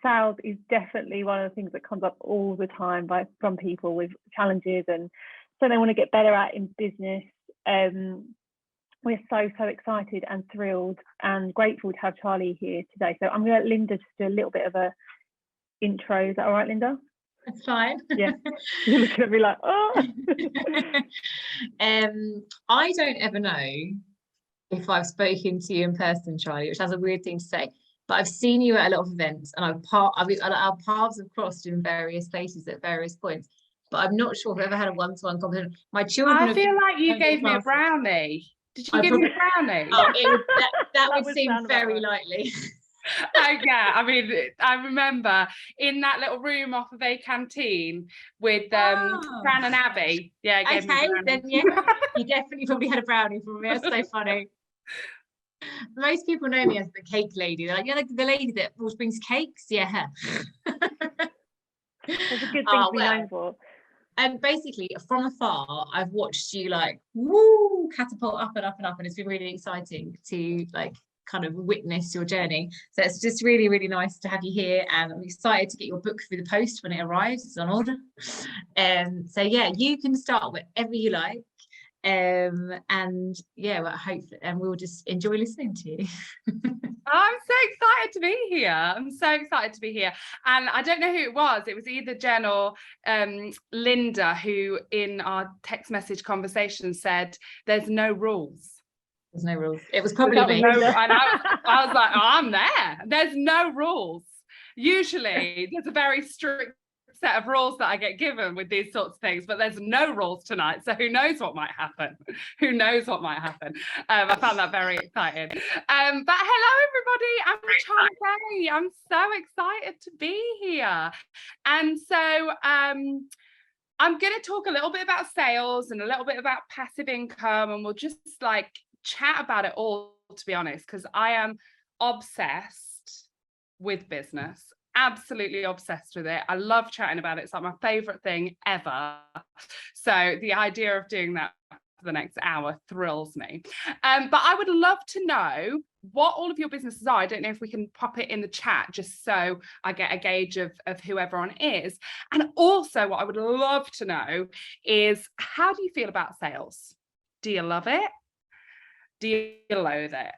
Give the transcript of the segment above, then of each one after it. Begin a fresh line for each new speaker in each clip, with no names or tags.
sales is definitely one of the things that comes up all the time from people with challenges and so they want to get better at in business. We're so excited and thrilled and grateful to have Charlie here today. So I'm going to let Linda just do a little bit of a intro. Is that all right, Linda?
That's fine.
Yeah. You're looking at me like, oh.
I don't ever know if I've spoken to you in person, Charlie, which has a weird thing to say, but I've seen you at a lot of events and our paths have crossed in various places at various points, but I'm not sure if I've ever had a one-to-one conversation. My children.
I feel like you gave me a brownie. Did you give me a brownie?
Oh, that would seem very likely.
Oh yeah, I mean, I remember in that little room off of a canteen with Fran and Abby. Yeah,
okay, then yeah, you definitely probably had a brownie from me. That's so funny. Most people know me as the cake lady. They're like, you're like the lady that always brings cakes. Yeah.
That's a good thing to be known for.
And basically, from afar, I've watched you like woo catapult up and up and up, and it's been really exciting to like kind of witness your journey. So it's just really, really nice to have you here, and I'm excited to get your book through the post when it arrives. It's on order. So yeah, you can start wherever you like. And yeah, well, hopefully, and we'll just enjoy listening to you.
I'm so excited to be here. I'm so excited to be here. And I don't know who it was. It was either Jen or Linda who in our text message conversation said, there's no rules.
There's no rules. It was probably me.
And I was like, oh, I'm there. There's no rules. Usually there's a very strict set of rules that I get given with these sorts of things, but there's no rules tonight, so who knows what might happen. I found that very exciting. But hello everybody, I'm Charlie Day. I'm so excited to be here. And so I'm going to talk a little bit about sales and a little bit about passive income, and we'll just like chat about it all, to be honest, because I am obsessed with business. Absolutely obsessed with it. I love chatting about it. It's like my favorite thing ever. So the idea of doing that for the next hour thrills me. But I would love to know what all of your businesses are. I don't know if we can pop it in the chat just so I get a gauge of who everyone is. And also what I would love to know is, how do you feel about sales? Do you love it? Do you loathe it?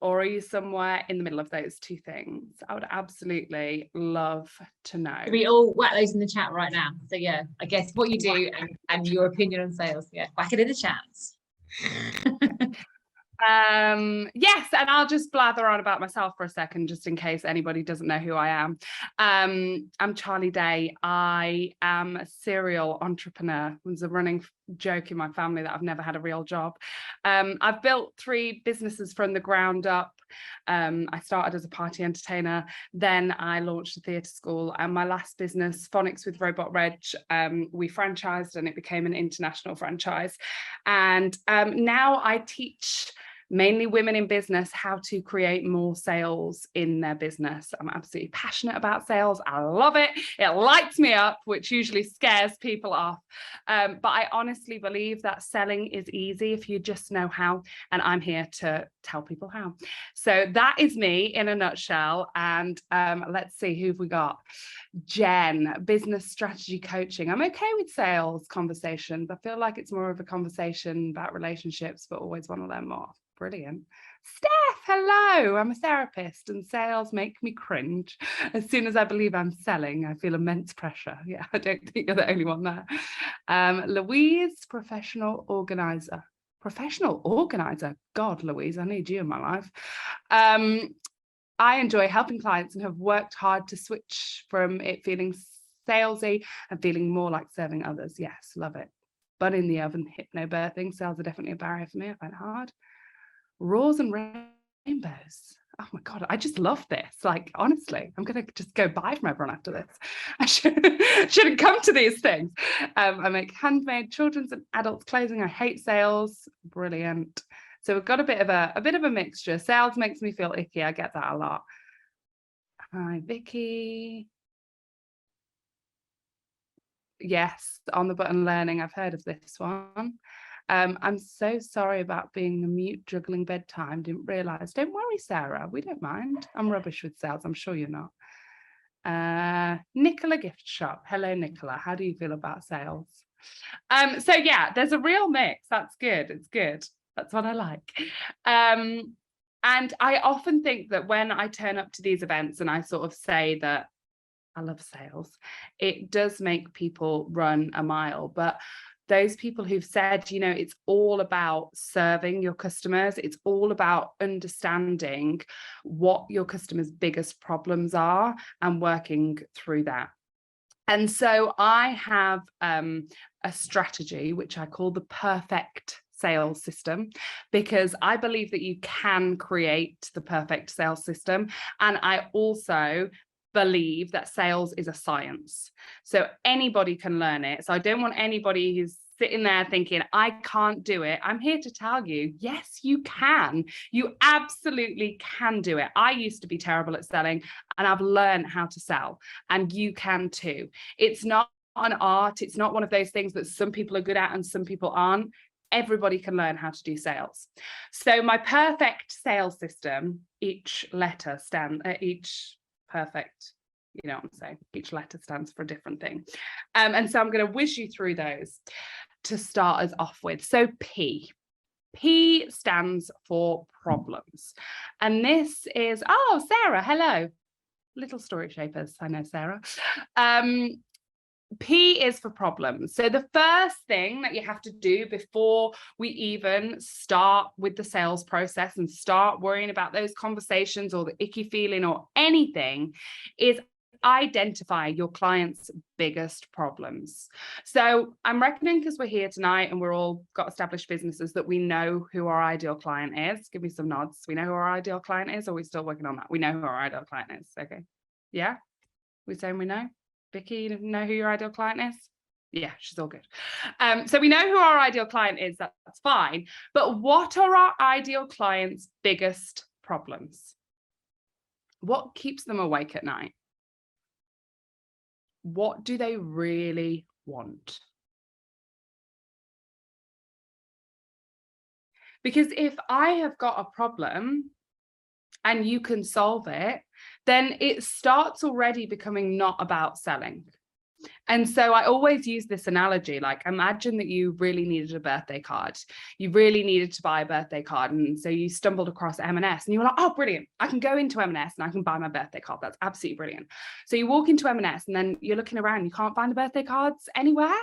Or are you somewhere in the middle of those two things? I would absolutely love to know.
We all whack those in the chat right now. So yeah, I guess what you do and your opinion on sales. Yeah, whack it in the chat.
Yes, and I'll just blather on about myself for a second, just in case anybody doesn't know who I am. I'm Charlie Day. I am a serial entrepreneur. There's a running joke in my family that I've never had a real job. I've built 3 businesses from the ground up. I started as a party entertainer, then I launched a theatre school, and my last business, Phonics with Robot Reg, we franchised and it became an international franchise. And now I teach mainly women in business how to create more sales in their business. I'm absolutely passionate about sales. I love it. It lights me up, which usually scares people off. But I honestly believe that selling is easy if you just know how, and I'm here to tell people how. So that is me in a nutshell. And let's see, who've we got? Jen, business strategy coaching. I'm okay with sales conversations. I feel like it's more of a conversation about relationships, but always want to learn more. Brilliant. Steph, hello. I'm a therapist and sales make me cringe. As soon as I believe I'm selling, I feel immense pressure. Yeah, I don't think you're the only one there. Louise, professional organizer. Professional organizer. God, Louise, I need you in my life. I enjoy helping clients and have worked hard to switch from it feeling salesy and feeling more like serving others. Yes, love it. Bun in the oven, hypnobirthing. Sales are definitely a barrier for me. I find it hard. Raws and rainbows. Oh my God, I just love this. Like, honestly, I'm going to just go buy from everyone after this. I shouldn't come to these things. I make handmade children's and adults clothing. I hate sales. Brilliant. So we've got a bit of a mixture. Sales makes me feel icky. I get that a lot. Hi, Vicky. Yes, on the button learning. I've heard of this one. I'm so sorry about being a mute juggling bedtime. Didn't realise. Don't worry, Sarah. We don't mind. I'm rubbish with sales. I'm sure you're not. Nicola Gift Shop. Hello, Nicola. How do you feel about sales? So yeah, there's a real mix. That's good. It's good. That's what I like. And I often think that when I turn up to these events and I sort of say that I love sales, it does make people run a mile. But those people who've said, you know, it's all about serving your customers, it's all about understanding what your customers' biggest problems are and working through that. And so I have a strategy which I call the perfect sales system, because I believe that you can create the perfect sales system. And I also believe that sales is a science. So anybody can learn it. So I don't want anybody who's sitting there thinking, I can't do it. I'm here to tell you, yes, you can. You absolutely can do it. I used to be terrible at selling, and I've learned how to sell, and you can too. It's not an art. It's not one of those things that some people are good at and some people aren't. Everybody can learn how to do sales. So my perfect sales system, each perfect, you know what I'm saying, each letter stands for a different thing. And so I'm going to whiz you through those to start us off with. So P stands for problems. And this is, oh, Sarah, hello. Little Story Shapers, I know Sarah. P is for problems. So the first thing that you have to do before we even start with the sales process and start worrying about those conversations or the icky feeling or anything is identify your client's biggest problems. So I'm reckoning, because we're here tonight and we're all got established businesses, that we know who our ideal client is. Give me some nods. We know who our ideal client is, or are we still working on that? We know who our ideal client is. Okay. Yeah. We're saying we know. Vicky, you know who your ideal client is? Yeah, she's all good. So we know who our ideal client is, that's fine. But what are our ideal clients' biggest problems? What keeps them awake at night? What do they really want? Because if I have got a problem and you can solve it, then it starts already becoming not about selling. And so I always use this analogy, like imagine that you really needed a birthday card. You really needed to buy a birthday card. And so you stumbled across M&S and you were like, oh, brilliant. I can go into M&S and I can buy my birthday card. That's absolutely brilliant. So you walk into M&S and then you're looking around, you can't find the birthday cards anywhere.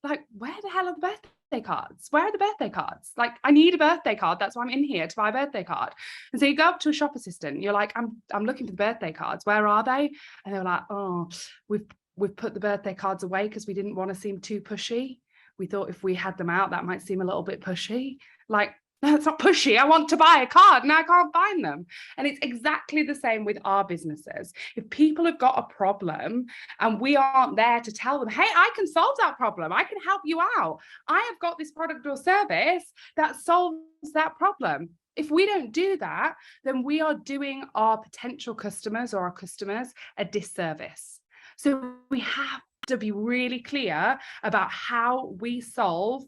Like, where the hell are the birthday cards? Where are the birthday cards? Like, I need a birthday card. That's why I'm in here, to buy a birthday card. And so you go up to a shop assistant. You're like, I'm looking for the birthday cards. Where are they? And they're like, oh, we've put the birthday cards away because we didn't want to seem too pushy. We thought if we had them out, that might seem a little bit pushy. Like, no, it's not pushy. I want to buy a card and I can't find them. And it's exactly the same with our businesses. If people have got a problem and we aren't there to tell them, hey, I can solve that problem. I can help you out. I have got this product or service that solves that problem. If we don't do that, then we are doing our potential customers or our customers a disservice. So we have to be really clear about how we solve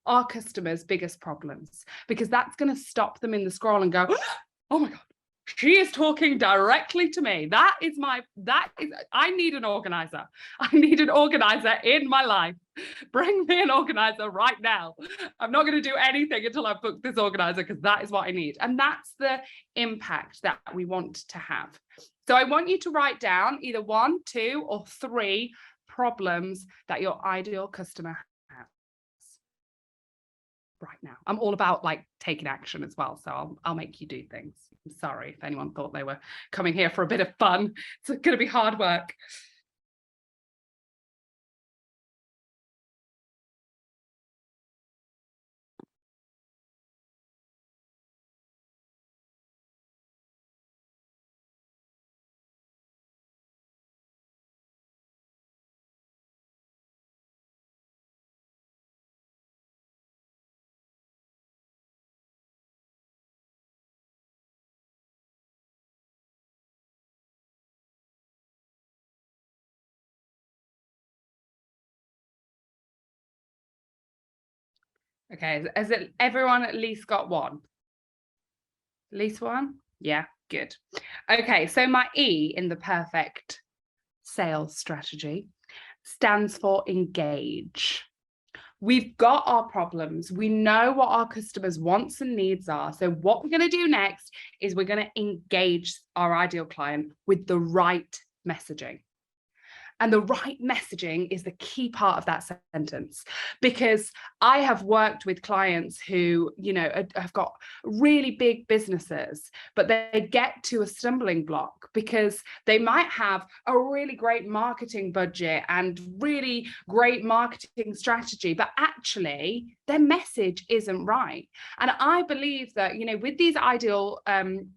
our customers' biggest problems, because that's going to stop them in the scroll and go, oh my God, she is talking directly to me. I need an organizer. I need an organizer in my life. Bring me an organizer right now. I'm not going to do anything until I've booked this organizer, because that is what I need. And that's the impact that we want to have. So I want you to write down either 1, 2, or 3 problems that your ideal customer has right now. I'm all about like taking action as well. So I'll make you do things. I'm sorry if anyone thought they were coming here for a bit of fun. It's going to be hard work. Okay, has everyone at least got one? At least one? Yeah, good. Okay, so my E in the perfect sales strategy stands for engage. We've got our problems. We know what our customers' wants and needs are. So what we're going to do next is we're going to engage our ideal client with the right messaging. And the right messaging is the key part of that sentence, because I have worked with clients who, you know, have got really big businesses, but they get to a stumbling block because they might have a really great marketing budget and really great marketing strategy, but actually their message isn't right. And I believe that, you know, with these ideal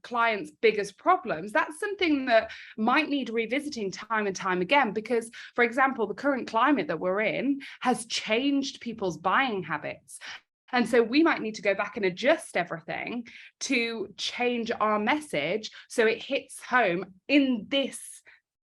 clients' biggest problems, that's something that might need revisiting time and time again, because, for example, the current climate that we're in has changed people's buying habits. And so we might need to go back and adjust everything to change our message so it hits home in this,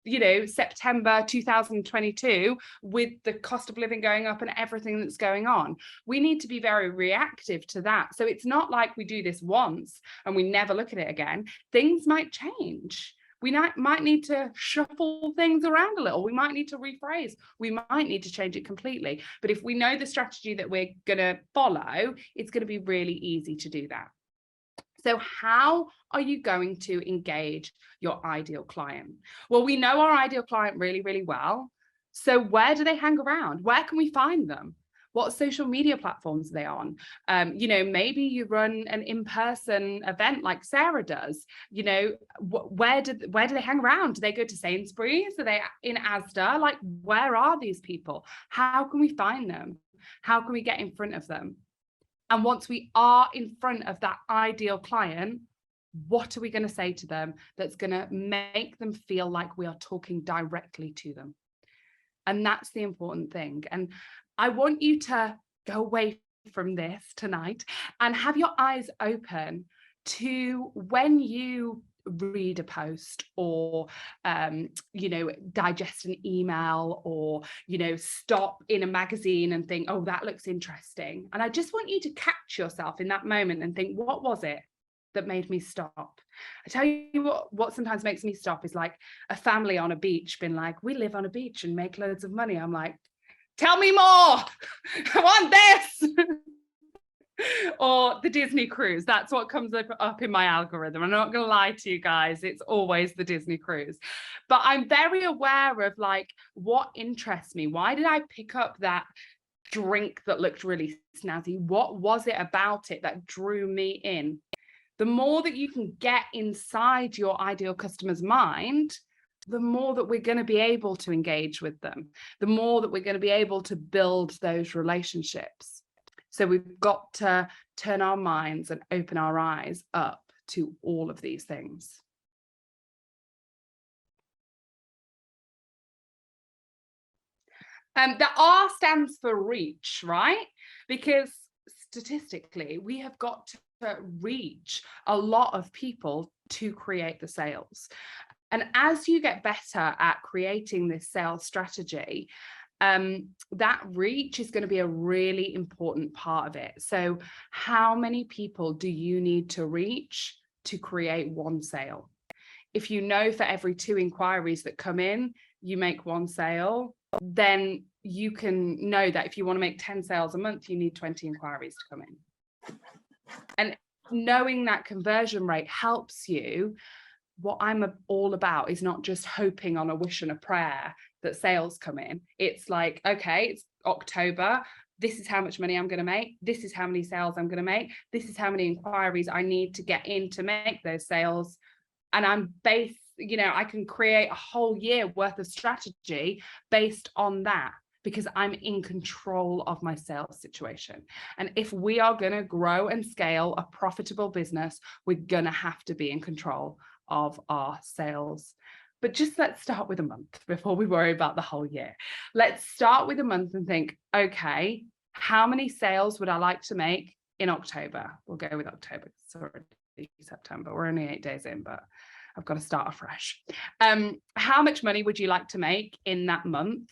you know, September 2022, with the cost of living going up and everything that's going on. We need to be very reactive to that. So it's not like we do this once and we never look at it again. Things might change. We might need to shuffle things around a little. We might need to rephrase. We might need to change it completely. But if we know the strategy that we're going to follow, it's going to be really easy to do that. So how are you going to engage your ideal client? Well, we know our ideal client really, really well. So where do they hang around? Where can we find them? What social media platforms are they on? You know, maybe you run an in-person event like Sarah does. You know, where do they hang around? Do they go to Sainsbury's? Are they in Asda? Like, where are these people? How can we find them? How can we get in front of them? And once we are in front of that ideal client, what are we going to say to them that's going to make them feel like we are talking directly to them? And that's the important thing. And I want you to go away from this tonight and have your eyes open to when you read a post or, you know, digest an email or, you know, stop in a magazine and think, oh, that looks interesting. And I just want you to catch yourself in that moment and think, what was it that made me stop? I tell you what sometimes makes me stop is like a family on a beach being like, we live on a beach and make loads of money. I'm like, tell me more. I want this. Or the Disney cruise. That's what comes up in my algorithm. I'm not going to lie to you guys. It's always the Disney cruise. But I'm very aware of like what interests me. Why did I pick up that drink that looked really snazzy? What was it about it that drew me in? The more that you can get inside your ideal customer's mind, the more that we're going to be able to engage with them, the more that we're going to be able to build those relationships. So we've got to turn our minds and open our eyes up to all of these things. The R stands for reach, right? Because statistically, we have got to reach a lot of people to create the sales. And as you get better at creating this sales strategy, that reach is going to be a really important part of it. So how many people do you need to reach to create one sale? If you know for every 2 inquiries that come in, you make 1 sale, then you can know that if you want to make 10 sales a month, you need 20 inquiries to come in. And knowing that conversion rate helps you. What I'm all about is not just hoping on a wish and a prayer that sales come in. It's like, okay, it's October. This is how much money I'm going to make. This is how many sales I'm going to make. This is how many inquiries I need to get in to make those sales. And I'm based, you know, I can create a whole year worth of strategy based on that, because I'm in control of my sales situation. And if we are going to grow and scale a profitable business, we're going to have to be in control of our sales. But just let's start with a month before we worry about the whole year. Let's start with a month and think, okay, how many sales would I like to make in October? We'll go with October. It's already September. We're only 8 days in, but I've got to start afresh. How much money would you like to make in that month?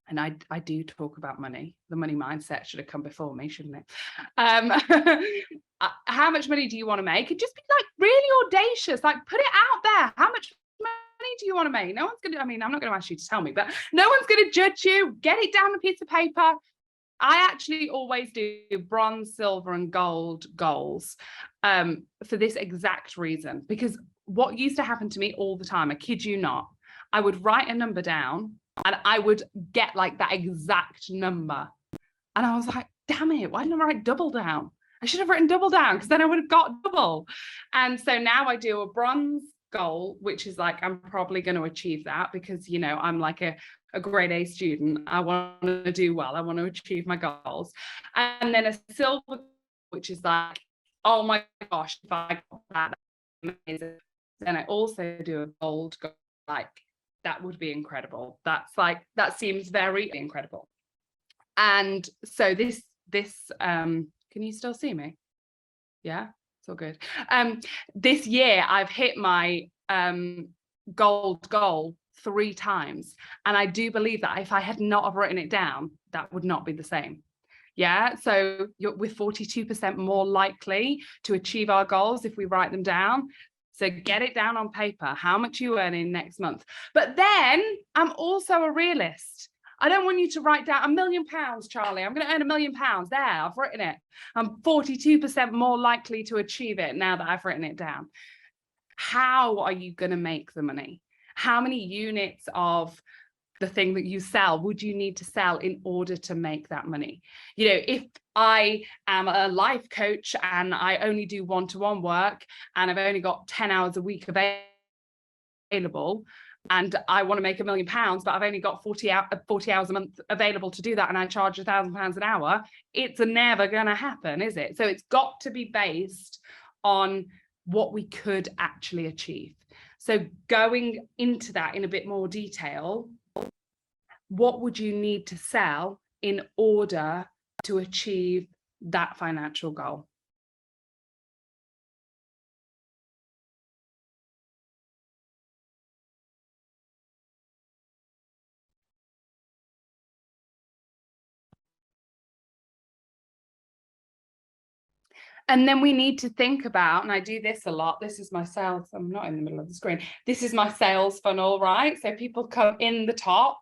And I do talk about money. The money mindset should have come before me, shouldn't it? How much money do you want to make? And just be like really audacious, like put it out there. How much money do you want to make? No one's going to, I mean, I'm not going to ask you to tell me, but no one's going to judge you. Get it down on a piece of paper. I actually always do bronze, silver, and gold goals for this exact reason, because what used to happen to me all the time, I kid you not, I would write a number down and I would get like that exact number. And I was like, damn it, why didn't I write double down? I should have written double down, because then I would have got double. And so now I do a bronze goal, which is like, I'm probably going to achieve that because, you know, I'm like a grade A student. I want to do well. I want to achieve my goals. And then a silver, which is like, oh my gosh, if I got that, that's amazing. Then I also do a gold goal, like that would be incredible. That's like, that seems very incredible. And so this can you still see me? Yeah, it's all good. This year I've hit my gold goal 3 times. And I do believe that if I had not have written it down, that would not be the same. Yeah, so we're 42% more likely to achieve our goals if we write them down. So get it down on paper, how much you earn in next month. But then I'm also a realist. I don't want you to write down £1 million, Charlie. I'm going to earn £1 million. There, I've written it. I'm 42% more likely to achieve it now that I've written it down. How are you going to make the money? How many units of the thing that you sell would you need to sell in order to make that money? You know, if I am a life coach and I only do one-to-one work and I've only got 10 hours a week available, and I want to make £1 million, but I've only got 40 hours a month available to do that, and I charge £1,000 an hour, it's never going to happen, is it? So it's got to be based on what we could actually achieve. So going into that in a bit more detail, what would you need to sell in order to achieve that financial goal? And then we need to think about, and I do this a lot, this is my sales, I'm not in the middle of the screen, this is my sales funnel, right? So people come in the top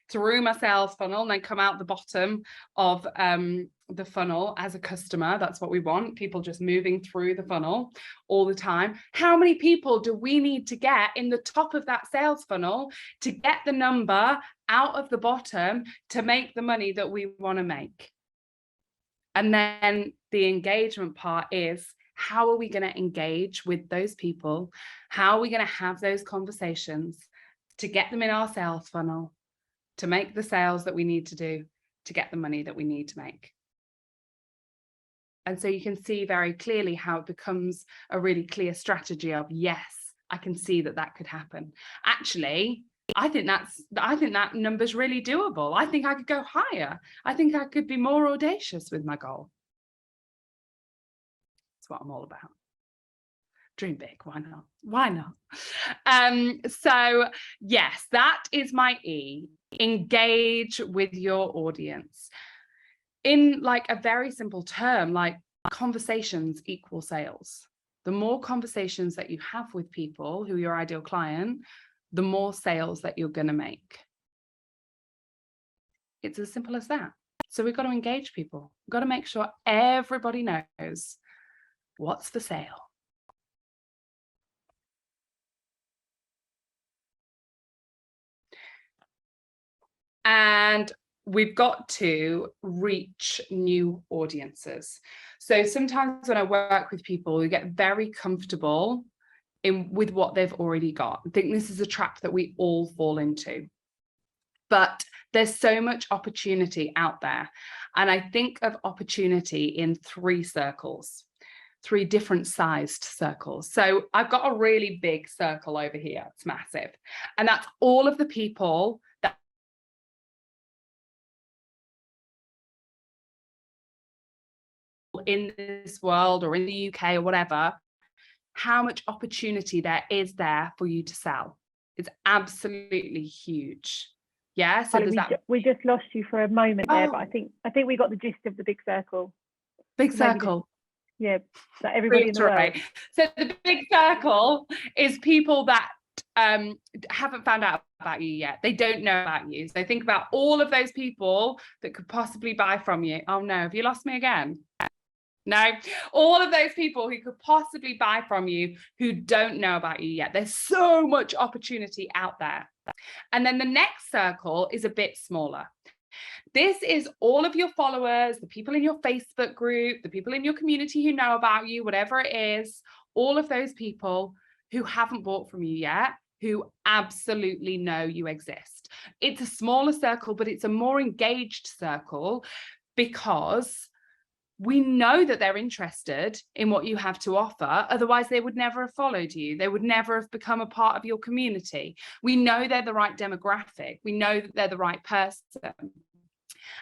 through my sales funnel and then come out the bottom of the funnel as a customer. That's what we want, people just moving through the funnel all the time. How many people do we need to get in the top of that sales funnel to get the number out of the bottom to make the money that we want to make? And then the engagement part is, how are we going to engage with those people? How are we going to have those conversations to get them in our sales funnel, to make the sales that we need to do, to get the money that we need to make? And so you can see very clearly how it becomes a really clear strategy of, yes, I can see that that could happen. Actually, I think that number's really doable. I think I could go higher. I think I could be more audacious with my goal. That's what I'm all about. Dream big, why not? Why not? So yes, that is my E. Engage with your audience. In like a very simple term, like conversations equal sales. The more conversations that you have with people who are your ideal client, the more sales that you're going to make. It's as simple as that. So we've got to engage people. We've got to make sure everybody knows what's for sale. And we've got to reach new audiences. So sometimes when I work with people, we get very comfortable with what they've already got. I think this is a trap that we all fall into. But there's so much opportunity out there. And I think of opportunity in 3 circles, 3 different sized circles. So I've got a really big circle over here. It's massive. And that's all of the people that in this world or in the UK or whatever, how much opportunity there is there for you to sell. It's absolutely huge. Yeah. So
we just lost you for a moment there, but I think we got the gist of the big circle.
Big circle.
Yeah, that everybody in the world.
So the big circle is people that haven't found out about you yet. They don't know about you. So think about all of those people that could possibly buy from you. Oh no, have you lost me again? No, all of those people who could possibly buy from you who don't know about you yet. There's so much opportunity out there. And then the next circle is a bit smaller. This is all of your followers, the people in your Facebook group, the people in your community who know about you, whatever it is, all of those people who haven't bought from you yet, who absolutely know you exist. It's a smaller circle, but it's a more engaged circle because we know that they're interested in what you have to offer. Otherwise, they would never have followed you. They would never have become a part of your community. We know they're the right demographic. We know that they're the right person.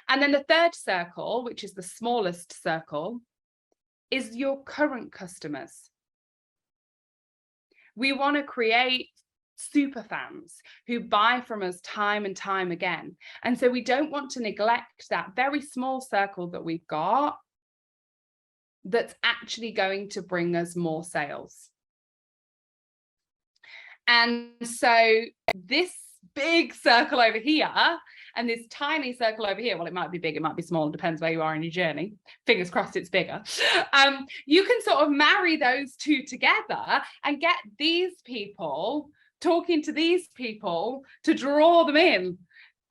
And then the third circle, which is the smallest circle, is your current customers. We want to create super fans who buy from us time and time again. And so we don't want to neglect that very small circle that we've got that's actually going to bring us more sales. And so this big circle over here and this tiny circle over here, well, it might be big, it might be small, it depends where you are in your journey. Fingers crossed it's bigger. You can sort of marry those two together and get these people talking to these people to draw them in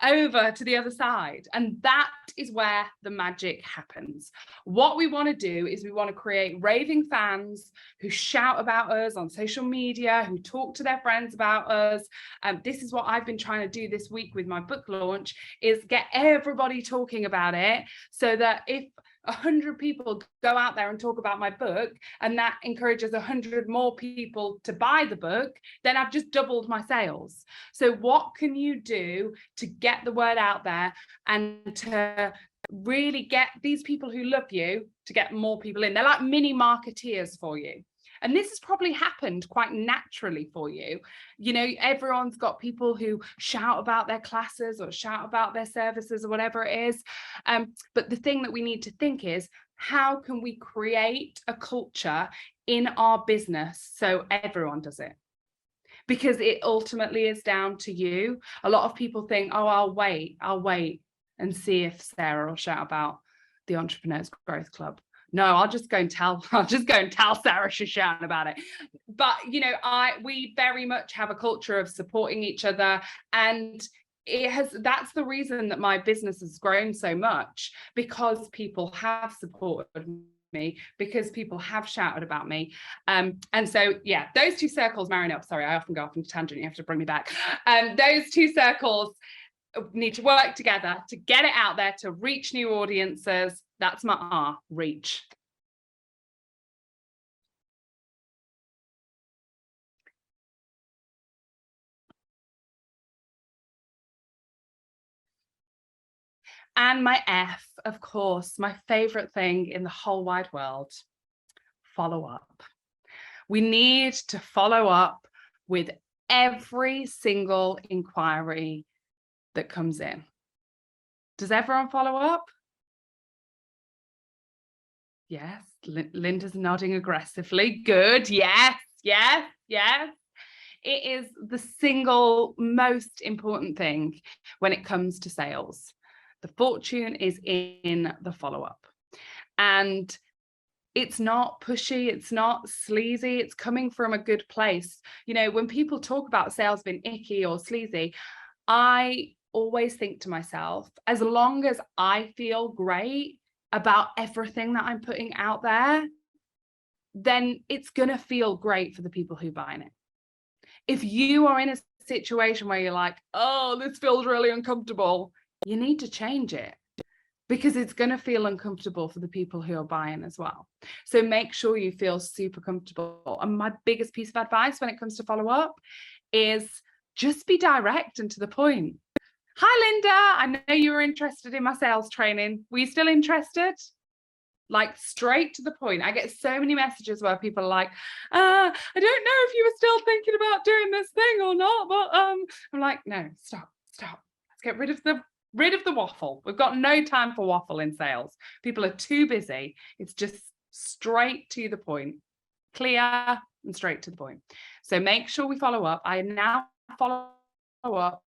over to the other side. And that is where the magic happens. What we want to do is we want to create raving fans who shout about us on social media, who talk to their friends about us. This is what I've been trying to do this week with my book launch, is get everybody talking about it, so that if 100 people go out there and talk about my book and that encourages 100 more people to buy the book, then I've just doubled my sales. So what can you do to get the word out there and to really get these people who love you to get more people in? They're like mini marketeers for you. And this has probably happened quite naturally for you. You know, everyone's got people who shout about their classes or shout about their services or whatever it is. But the thing that we need to think is, how can we create a culture in our business so everyone does it? Because it ultimately is down to you. A lot of people think, oh, I'll wait and see if Sarah will shout about the Entrepreneurs Growth Club. No, I'll just go and tell Sarah she's shouting about it. But, you know, we very much have a culture of supporting each other, and that's the reason that my business has grown so much, because people have supported me, because people have shouted about me. And so, yeah, those two circles marrying up. Sorry, I often go off into tangent. You have to bring me back. Those two circles need to work together to get it out there, to reach new audiences. That's my R, reach. And my F, of course, my favorite thing in the whole wide world, follow up. We need to follow up with every single inquiry that comes in. Does everyone follow up? Yes, Linda's nodding aggressively. Good. Yes, yes, yes. It is the single most important thing when it comes to sales. The fortune is in the follow-up. And it's not pushy, it's not sleazy, it's coming from a good place. You know, when people talk about sales being icky or sleazy, I always think to myself, as long as I feel great about everything that I'm putting out there, then it's going to feel great for the people who buy it. If you are in a situation where you're like, oh, this feels really uncomfortable, you need to change it, because it's going to feel uncomfortable for the people who are buying as well. So make sure you feel super comfortable. And my biggest piece of advice when it comes to follow up is just be direct and to the point. Hi, Linda, I know you were interested in my sales training. Were you still interested? Like, straight to the point. I get so many messages where people are like, I don't know if you were still thinking about doing this thing or not, but I'm like, no, stop. Let's get rid of the waffle. We've got no time for waffle in sales. People are too busy. It's just straight to the point. clear and straight to the point. So make sure we follow up. I now follow up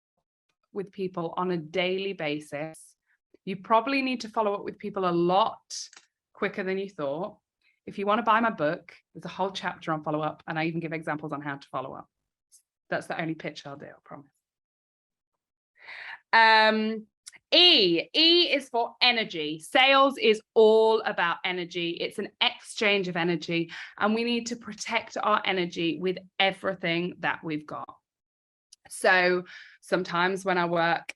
with people on a daily basis. You probably need to follow up with people a lot quicker than you thought. If you want to buy my book, there's a whole chapter on follow up, and I even give examples on how to follow up. That's the only pitch I'll do, I promise. E is for energy. Sales is all about energy. It's an exchange of energy, and we need to protect our energy with everything that we've got. So sometimes when I work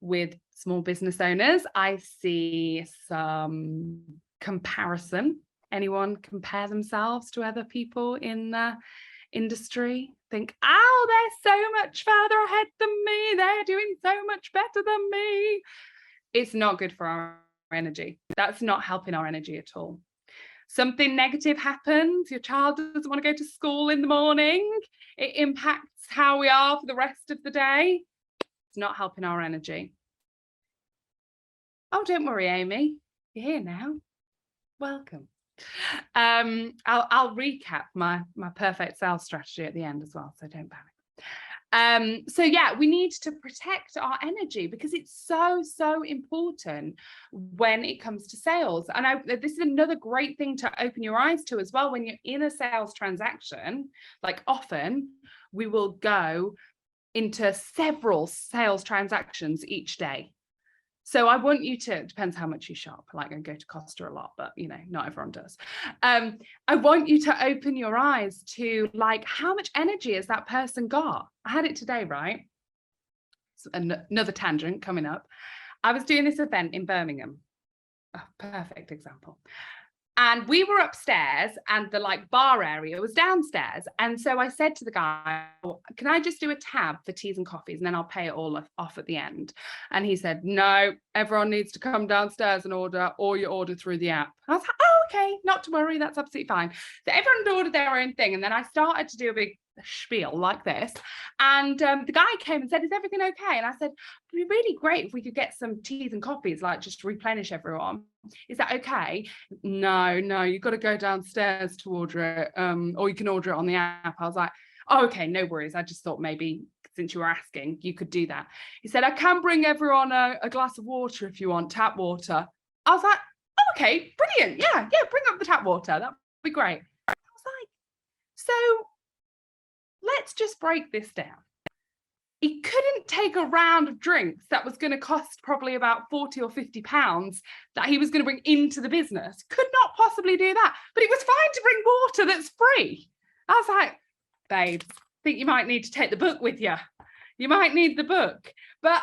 with small business owners, I see some comparison. Anyone compare themselves to other people in the industry? Think, oh, they're so much further ahead than me. They're doing so much better than me. It's not good for our energy. That's not helping our energy at all. Something negative happens, your child doesn't want to go to school in the morning, it impacts how we are for the rest of the day. It's not helping our energy. Oh, don't worry, Amy, you're here now. Welcome. I'll recap my perfect sales strategy at the end as well, so don't panic. So yeah, we need to protect our energy because it's so important when it comes to sales. And this is another great thing to open your eyes to as well. When you're in a sales transaction, like often we will go into several sales transactions each day. So I want you to, it depends how much you shop, like I go to Costa a lot, but you know, not everyone does. I want you to open your eyes to like, how much energy has that person got? I had it today, right? So another tangent coming up. I was doing this event in Birmingham. Oh, perfect example. And we were upstairs and the like bar area was downstairs. And so I said to the guy, can I just do a tab for teas and coffees and then I'll pay it all off at the end? And he said, no, everyone needs to come downstairs and order, or you order through the app. I was like, oh, okay, not to worry, that's absolutely fine. So everyone ordered their own thing. And then I started to do a big spiel like this. And the guy came and said, is everything okay? And I said, it'd be really great if we could get some teas and coffees, like just replenish everyone. Is that okay? No, you've got to go downstairs to order it, or you can order it on the app. I was like, oh, okay, no worries. I just thought maybe since you were asking, you could do that. He said, I can bring everyone a glass of water if you want, tap water. I was like, oh, okay, brilliant. Yeah, bring up the tap water. That'd be great. I was like, so let's just break this down. He couldn't take a round of drinks that was going to cost probably about 40 or 50 pounds that he was going to bring into the business. Could not possibly do that. But it was fine to bring water that's free. I was like, babe, I think you might need to take the book with you. You might need the book. But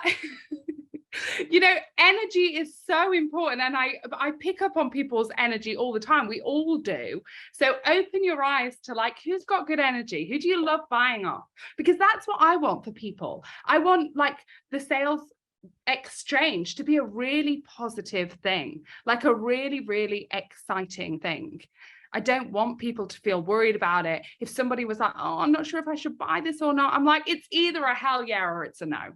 you know, energy is so important, and I pick up on people's energy all the time. We all do. So open your eyes to like, who's got good energy? Who do you love buying off? Because that's what I want for people. I want like the sales exchange to be a really positive thing, like a really exciting thing. I don't want people to feel worried about it. If somebody was like, oh, I'm not sure if I should buy this or not, I'm like, it's either a hell yeah or it's a no.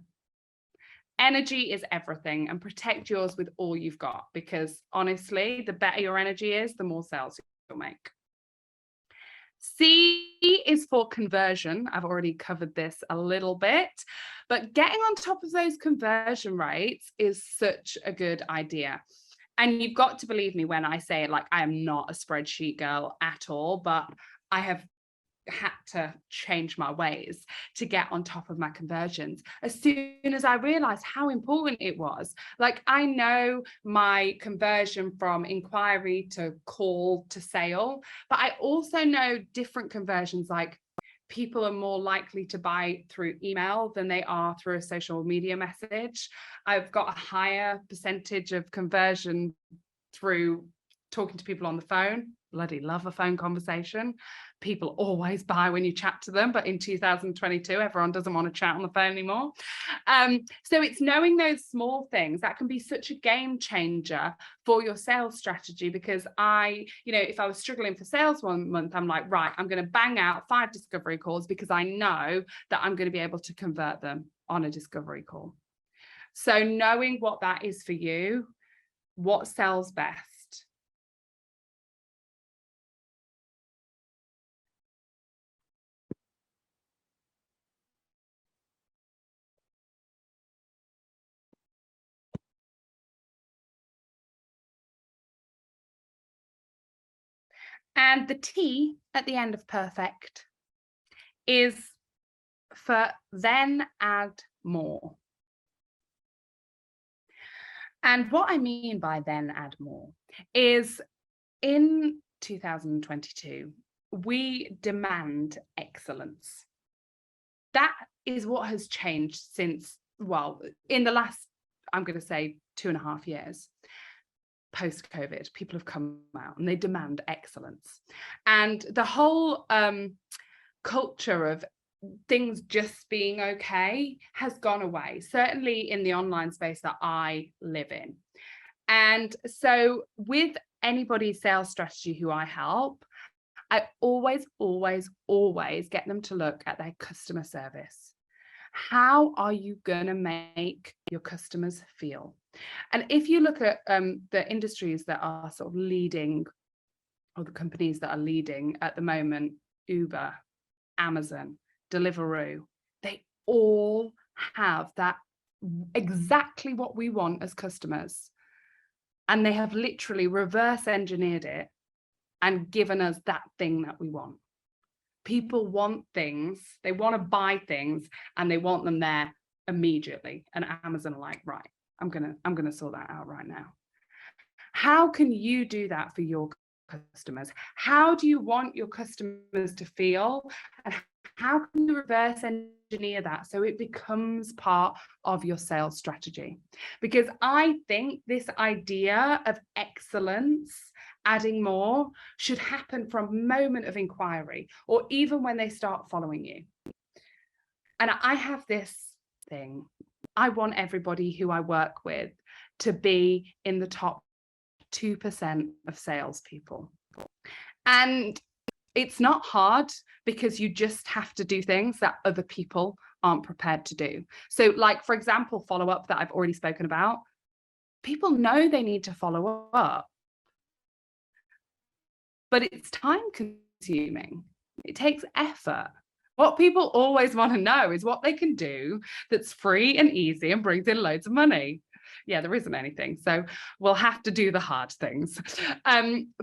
Energy is everything, and protect yours with all you've got, because honestly, the better your energy is, the more sales you'll make. C is for conversion. I've already covered this a little bit, but getting on top of those conversion rates is such a good idea. And you've got to believe me when I say it, like, I am not a spreadsheet girl at all, but I have had to change my ways to get on top of my conversions as soon as I realized how important it was. Like, I know my conversion from inquiry to call to sale, but I also know different conversions, like people are more likely to buy through email than they are through a social media message. I've got a higher percentage of conversion through talking to people on the phone. Bloody love a phone conversation. People always buy when you chat to them, but in 2022, everyone doesn't want to chat on the phone anymore. So it's knowing those small things that can be such a game changer for your sales strategy, because if I was struggling for sales one month, I'm like, right, I'm going to bang out 5 discovery calls because I know that I'm going to be able to convert them on a discovery call. So knowing what that is for you, what sells best. And the T at the end of perfect is for then add more. And what I mean by then add more is in 2022, we demand excellence. That is what has changed since, well, in the last, I'm going to say 2.5 years. Post-COVID, people have come out and they demand excellence. And the whole culture of things just being okay has gone away, certainly in the online space that I live in. And so with anybody's sales strategy who I help, I always get them to look at their customer service. How are you going to make your customers feel? And if you look at the industries that are sort of leading, or the companies that are leading at the moment, Uber, Amazon, Deliveroo, they all have that exactly what we want as customers. And they have literally reverse engineered it and given us that thing that we want. People want things, they want to buy things, and they want them there immediately. And Amazon are like, right, I'm gonna sort that out right now. How can you do that for your customers? How do you want your customers to feel? And how can you reverse engineer that so it becomes part of your sales strategy? Because I think this idea of excellence, adding more, should happen from moment of inquiry, or even when they start following you. And I have this thing. I want everybody who I work with to be in the top 2% of salespeople. And it's not hard, because you just have to do things that other people aren't prepared to do. So like, for example, follow up that I've already spoken about. People know they need to follow up, but it's time consuming. It takes effort. What people always want to know is what they can do that's free and easy and brings in loads of money. Yeah, there isn't anything. So we'll have to do the hard things.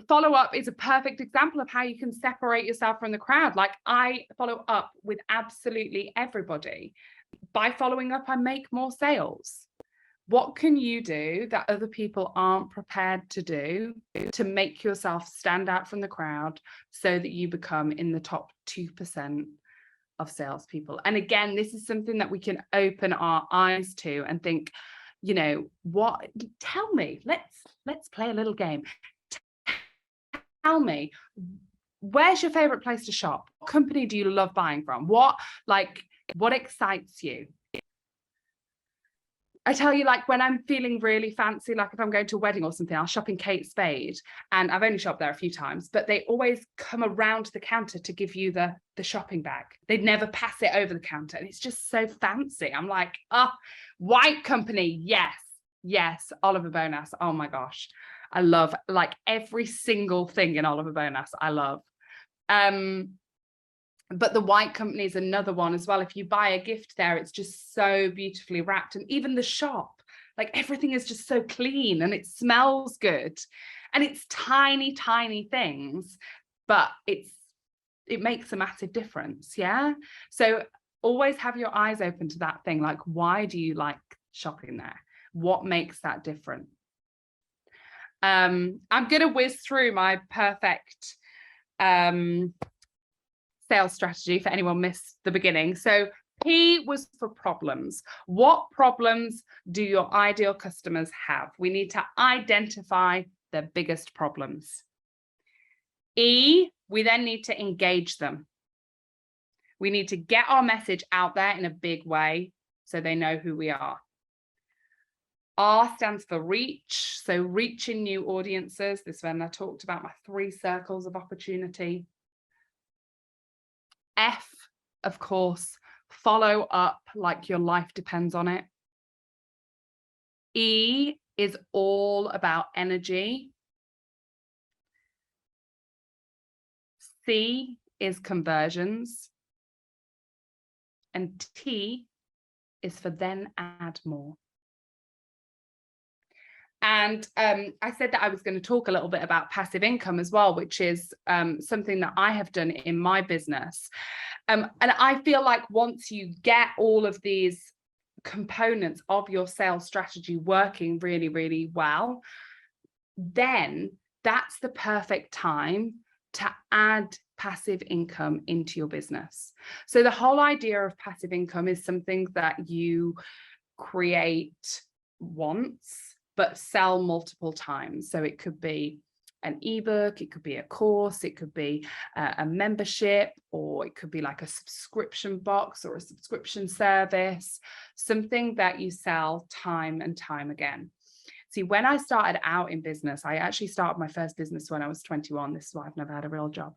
Follow up is a perfect example of how you can separate yourself from the crowd. Like, I follow up with absolutely everybody. By following up, I make more sales. What can you do that other people aren't prepared to do to make yourself stand out from the crowd so that you become in the top 2% of salespeople? And again, this is something that we can open our eyes to and think, you know, what, tell me, let's play a little game. Tell me, where's your favorite place to shop? What company do you love buying from? What excites you? I tell you, like, when I'm feeling really fancy, like if I'm going to a wedding or something, I'll shop in Kate Spade, and I've only shopped there a few times, but they always come around the counter to give you the shopping bag. They'd never pass it over the counter, and it's just so fancy. I'm like, oh, White Company, yes, Oliver Bonas, oh my gosh, I love, like, every single thing in Oliver Bonas, I love. But the White Company is another one as well. If you buy a gift there, it's just so beautifully wrapped. And even the shop, like, everything is just so clean and it smells good. And it's tiny, tiny things, but it makes a massive difference. Yeah. So always have your eyes open to that thing. Like, why do you like shopping there? What makes that different? I'm going to whiz through my perfect sales strategy for anyone missed the beginning. So P was for problems. What problems do your ideal customers have? We need to identify their biggest problems. E, we then need to engage them. We need to get our message out there in a big way so they know who we are. R stands for reach. So reaching new audiences. This is when I talked about my 3 circles of opportunity. F, of course, follow up like your life depends on it. E is all about energy. C is conversions. And T is for then add more. And I said that I was going to talk a little bit about passive income as well, which is something that I have done in my business. And I feel like once you get all of these components of your sales strategy working really, really well, then that's the perfect time to add passive income into your business. So the whole idea of passive income is something that you create once, but sell multiple times. So it could be an ebook, it could be a course, it could be a membership, or it could be like a subscription box or a subscription service, something that you sell time and time again. See, when I started out in business, I actually started my first business when I was 21. This is why I've never had a real job.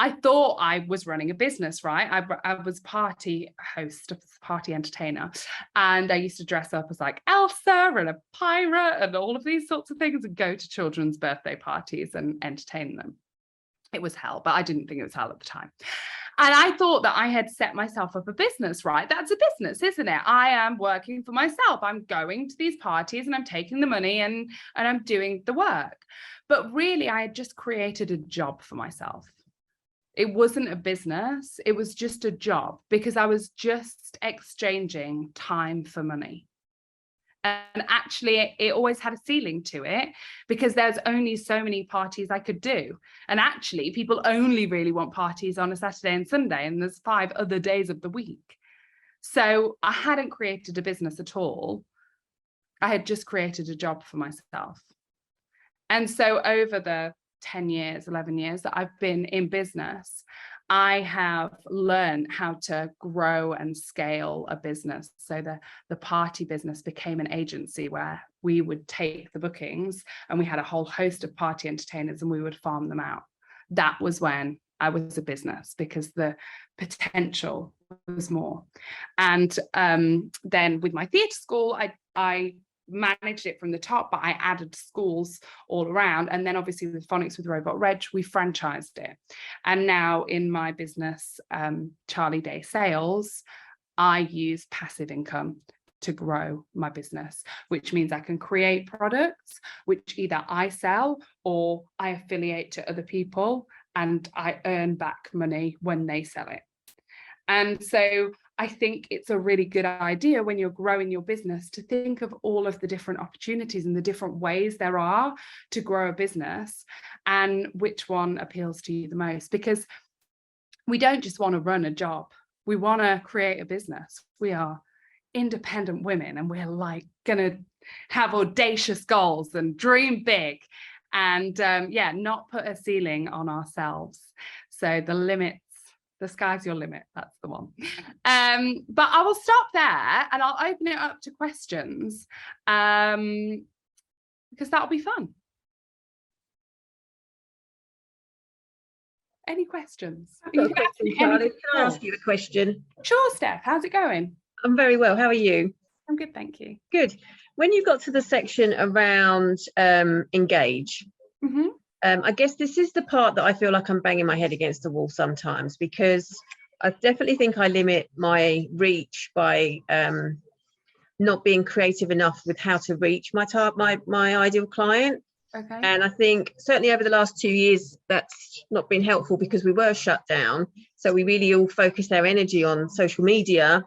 I thought I was running a business, right? I was party host, party entertainer, and I used to dress up as like Elsa and a pirate and all of these sorts of things and go to children's birthday parties and entertain them. It was hell, but I didn't think it was hell at the time. And I thought that I had set myself up a business, right? That's a business, isn't it? I am working for myself. I'm going to these parties and I'm taking the money and I'm doing the work. But really, I had just created a job for myself. It wasn't a business. It was just a job because I was just exchanging time for money. And actually, it always had a ceiling to it because there's only so many parties I could do. And actually, people only really want parties on a Saturday and Sunday, and there's 5 other days of the week. So I hadn't created a business at all. I had just created a job for myself. And so over the 10 years, 11 years that I've been in business, I have learned how to grow and scale a business. So the party business became an agency where we would take the bookings and we had a whole host of party entertainers and we would farm them out. That was when I was a business because the potential was more. And then with my theatre school, I managed it from the top, but I added schools all around. And then obviously with Phonics with Robot Reg, we franchised it. And now in my business, Charlie Day Sales, I use passive income to grow my business, which means I can create products which either I sell or I affiliate to other people and I earn back money when they sell it. And so I think it's a really good idea when you're growing your business to think of all of the different opportunities and the different ways there are to grow a business and which one appeals to you the most, because we don't just want to run a job. We want to create a business. We are independent women and we're like going to have audacious goals and dream big and not put a ceiling on ourselves. So the sky's your limit. That's the one. But I will stop there and I'll open it up to questions because that'll be fun. Any questions?
I've got a question, Charlie. Can I ask you a question?
Sure, Steph. How's it going?
I'm very well. How are you?
I'm good, thank you.
Good. When you got to the section around engage, I guess this is the part that I feel like I'm banging my head against the wall sometimes, because I definitely think I limit my reach by not being creative enough with how to reach my ideal client.
Okay.
And I think certainly over the last 2 years, that's not been helpful because we were shut down. So we really all focused our energy on social media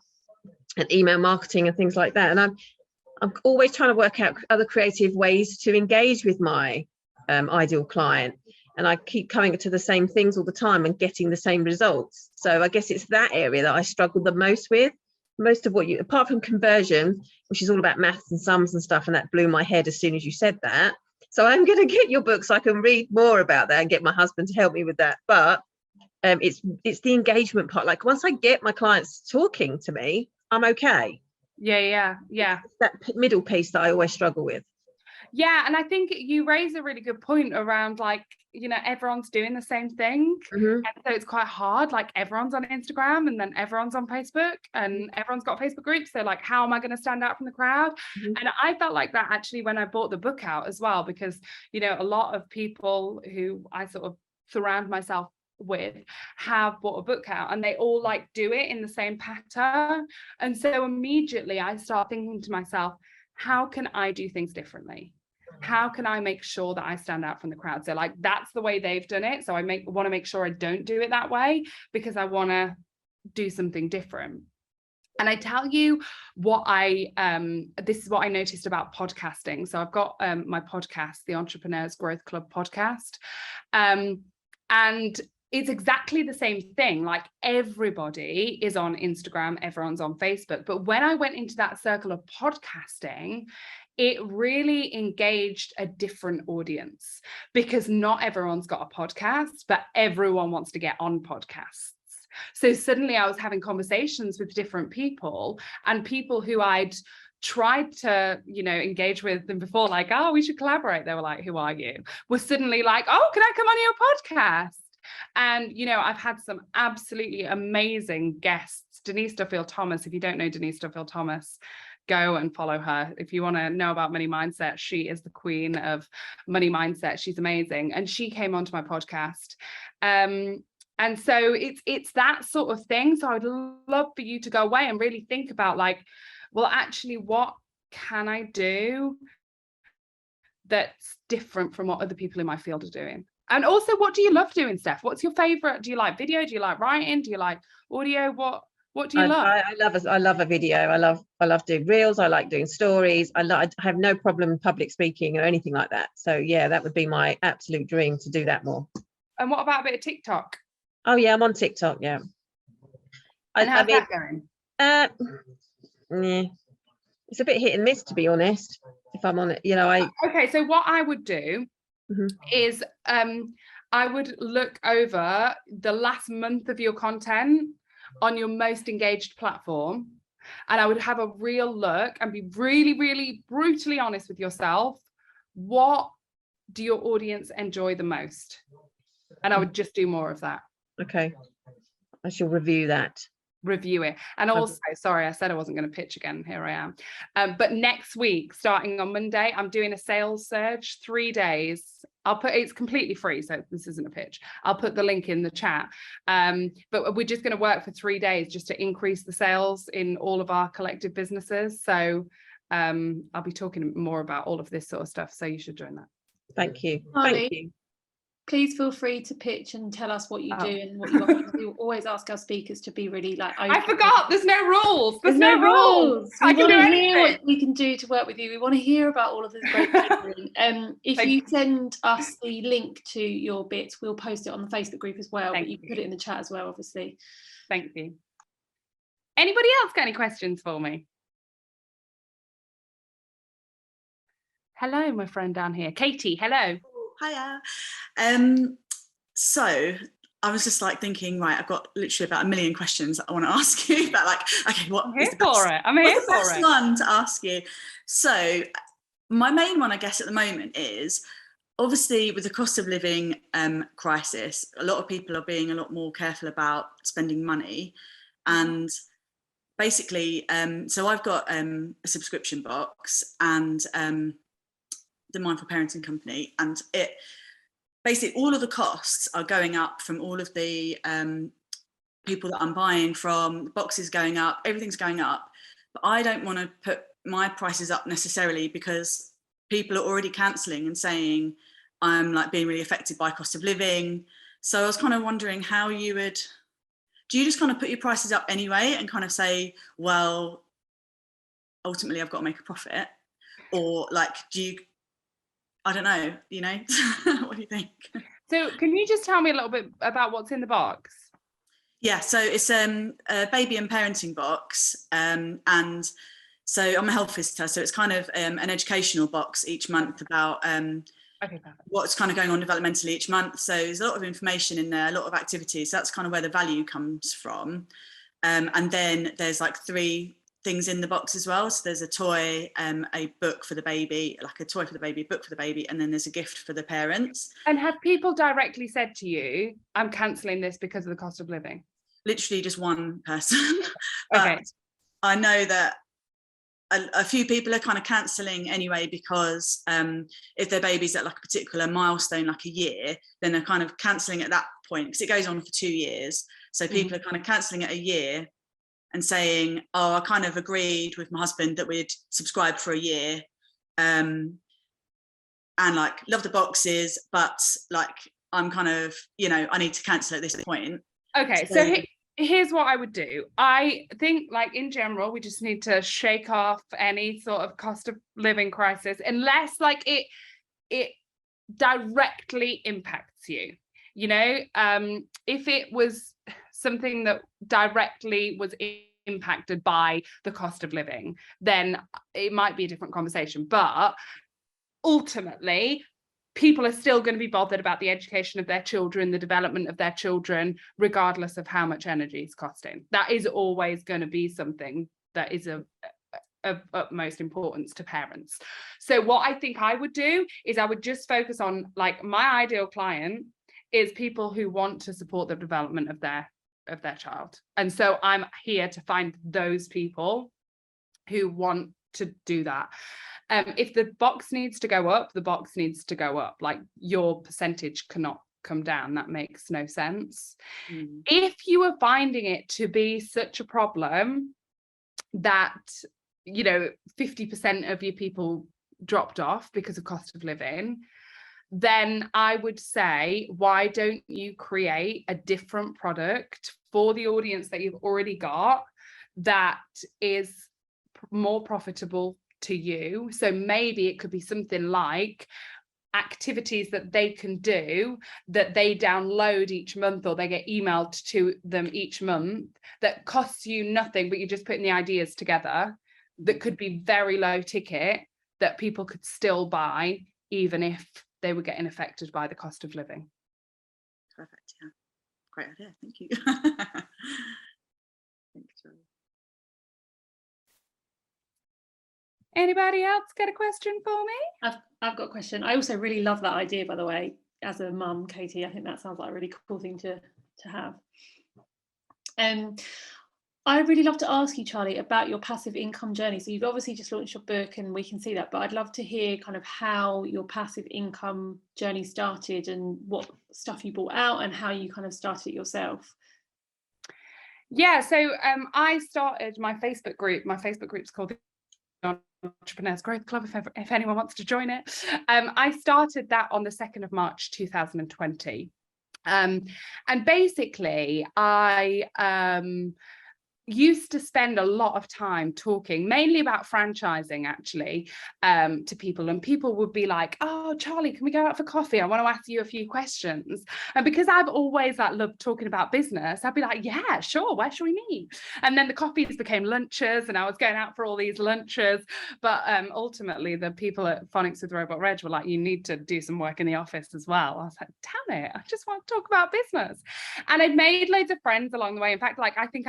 and email marketing and things like that. And I'm always trying to work out other creative ways to engage with my ideal client. And I keep coming to the same things all the time and getting the same results. So I guess it's that area that I struggle the most with. Most of what you, apart from conversion, which is all about maths and sums and stuff, and that blew my head as soon as you said that. So I'm going to get your book so I can read more about that and get my husband to help me with that. But it's the engagement part. Like once I get my clients talking to me, I'm okay.
Yeah.
It's that middle piece that I always struggle with.
Yeah, and I think you raise a really good point around, like, you know, everyone's doing the same thing. And so it's quite hard. Like everyone's on Instagram and then everyone's on Facebook and everyone's got Facebook groups. So like, how am I going to stand out from the crowd? And I felt like that actually when I bought the book out as well, because, you know, a lot of people who I sort of surround myself with have bought a book out and they all like do it in the same pattern. And so immediately I start thinking to myself, how can I do things differently? How can I make sure that I stand out from the crowd? So like, that's the way they've done it. So I want to make sure I don't do it that way, because I want to do something different. And I tell you what this is what I noticed about podcasting. So I've got my podcast, the Entrepreneurs Growth Club podcast. And it's exactly the same thing. Like, everybody is on Instagram, everyone's on Facebook. But when I went into that circle of podcasting, it really engaged a different audience, because not everyone's got a podcast, but everyone wants to get on podcasts. So suddenly I was having conversations with different people, and people who I'd tried to, engage with them before, like, oh, we should collaborate. They were like, who are you? We're suddenly like, oh, can I come on your podcast? And, I've had some absolutely amazing guests. Denise Duffield-Thomas, if you don't know Denise Duffield-Thomas, go and follow her. If you want to know about money mindset, she is the queen of money mindset. She's amazing. And she came onto my podcast. And so it's that sort of thing. So I'd love for you to go away and really think about, like, well, actually, what can I do that's different from what other people in my field are doing? And also, what do you love doing, Steph? What's your favorite? Do you like video? Do you like writing? Do you like audio? What do you love?
I love a video. I love doing reels. I like doing stories. I have no problem public speaking or anything like that. So yeah, that would be my absolute dream, to do that more.
And what about a bit of TikTok?
Oh yeah, I'm on TikTok. Yeah.
And how's that going?
Yeah, it's a bit hit and miss, to be honest. If I'm on it,
Okay, so what I would do is I would look over the last month of your content on your most engaged platform, and I would have a real look and be really, really brutally honest with yourself. What do your audience enjoy the most? And I would just do more of that.
Okay, I shall review that.
Review it. And also, sorry, I said I wasn't going to pitch again. Here I am. But next week, starting on Monday, I'm doing a sales surge, 3 days. It's completely free, so this isn't a pitch. I'll put the link in the chat. But we're just going to work for 3 days just to increase the sales in all of our collective businesses. So I'll be talking more about all of this sort of stuff. So you should join that.
Thank you.
Holly,
thank you.
Please feel free to pitch and tell us what you do and what you want. We always ask our speakers to be really open.
I forgot, there's no rules. There's no rules.
I can do anything. What we can do to work with you. We want to hear about all of this great thing. If you send us the link to your bits, we'll post it on the Facebook group as well. But you can put it in the chat as well, obviously.
Thank you. Anybody else got any questions for me? Hello, my friend down here. Katie, hello.
Hiya. So I was just like thinking, right, I've got literally about 1 million questions that I want to ask you about, like, okay,
I'm here for it.
What's the best one to ask you? So my main one, I guess, at the moment is, obviously, with the cost of living crisis, a lot of people are being a lot more careful about spending money. And basically, so I've got a subscription box and the Mindful Parenting Company, and it basically, all of the costs are going up from all of the people that I'm buying from, the boxes going up, everything's going up. But I don't want to put my prices up necessarily, because people are already cancelling and saying I'm like being really affected by cost of living. So I was kind of wondering how do you just kind of put your prices up anyway and kind of say, well, ultimately I've got to make a profit? Or like, I don't know, what do you think?
So can you just tell me a little bit about what's in the box?
Yeah, so it's a baby and parenting box. And so I'm a health visitor, so it's kind of an educational box each month about what's kind of going on developmentally each month. So there's a lot of information in there, a lot of activities. So that's kind of where the value comes from. And then there's like 3 things in the box as well. So there's a toy, a book for the baby, like a toy for the baby, a book for the baby, and then there's a gift for the parents.
And have people directly said to you, I'm cancelling this because of the cost of living?
Literally just one person.
Okay.
But I know that a few people are kind of cancelling anyway, because if their baby's at like a particular milestone, like a year, then they're kind of cancelling at that point, because it goes on for 2 years. So people are kind of cancelling at a year. and saying, oh, I kind of agreed with my husband that we'd subscribe for a year, and like love the boxes, but like I'm kind of, you know, I need to cancel at this point.
Okay, so here's what I would do. I think, like, in general, we just need to shake off any sort of cost of living crisis, unless like it directly impacts you. You know, if it was something that directly was impacted by the cost of living, then it might be a different conversation. But ultimately, people are still going to be bothered about the education of their children, the development of their children, regardless of how much energy is costing. That is always going to be something that is of utmost importance to parents. So what I think I would do is I would just focus on, like, my ideal client is people who want to support the development of their child. And so I'm here to find those people who want to do that. If the box needs to go up, the box needs to go up. Like, your percentage cannot come down. That makes no sense. If you are finding it to be such a problem that, you know, 50% of your people dropped off because of cost of living, then I would say, why don't you create a different product for the audience that you've already got that is more profitable to you? So maybe it could be something like activities that they can do, that they download each month, or they get emailed to them each month, that costs you nothing, but you're just putting the ideas together, that could be very low ticket, that people could still buy even if they were getting affected by the cost of living.
Perfect. Yeah, great idea. Thank you. Thanks, Joe.
Anybody else got a question for me?
I've got a question. I also really love that idea, by the way, as a mum, Katie. I think that sounds like a really cool thing to have. I'd really love to ask you, Charlie, about your passive income journey. So you've obviously just launched your book and we can see that, but I'd love to hear kind of how your passive income journey started and what stuff you bought out and how you kind of started it yourself.
Yeah, so I started my Facebook group. My Facebook group's called the Entrepreneurs Growth Club, if anyone wants to join it. I started that on the 2nd of March 2020. And basically, I used to spend a lot of time talking mainly about franchising, actually, to people, and people would be like, oh, Charlie, can we go out for coffee? I want to ask you a few questions. And because I've always loved talking about business, I'd be like, yeah, sure, where should we meet? And then the coffees became lunches, and I was going out for all these lunches. But ultimately, the people at Phonics with Robot Reg were like, you need to do some work in the office as well. I was like, damn it, I just want to talk about business. And I'd made loads of friends along the way. In fact, like, I think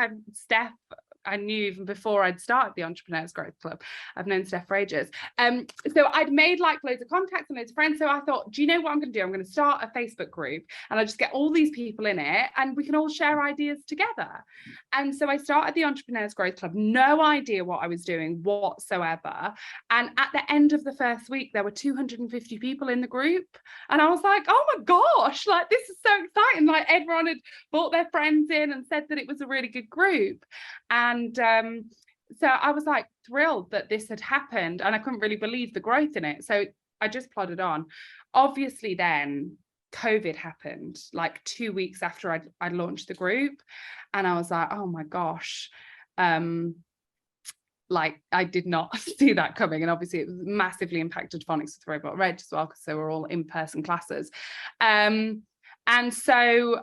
I knew even before I'd started the Entrepreneurs Growth Club. I've known Steph for ages. So I'd made like loads of contacts and loads of friends. So I thought, do you know what I'm going to do? I'm going to start a Facebook group and I'll just get all these people in it and we can all share ideas together. And so I started the Entrepreneurs Growth Club, no idea what I was doing whatsoever. And at the end of the first week, there were 250 people in the group. And I was like, oh my gosh, like, this is so exciting. Like, everyone had brought their friends in and said that it was a really good group. And so I was like thrilled that this had happened, and I couldn't really believe the growth in it. So I just plodded on. Obviously, then COVID happened like 2 weeks after I launched the group, and I was like, oh my gosh, like, I did not see that coming. And obviously it was massively impacted Phonics with Robot Reg as well, because they were all in-person classes. And so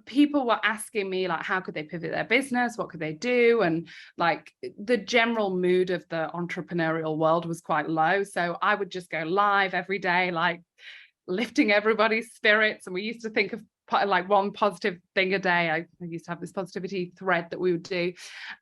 people were asking me, like, how could they pivot their business? What could they do? And like, the general mood of the entrepreneurial world was quite low. So I would just go live every day, like lifting everybody's spirits. And we used to think of like one positive thing a day. I used to have this positivity thread that we would do.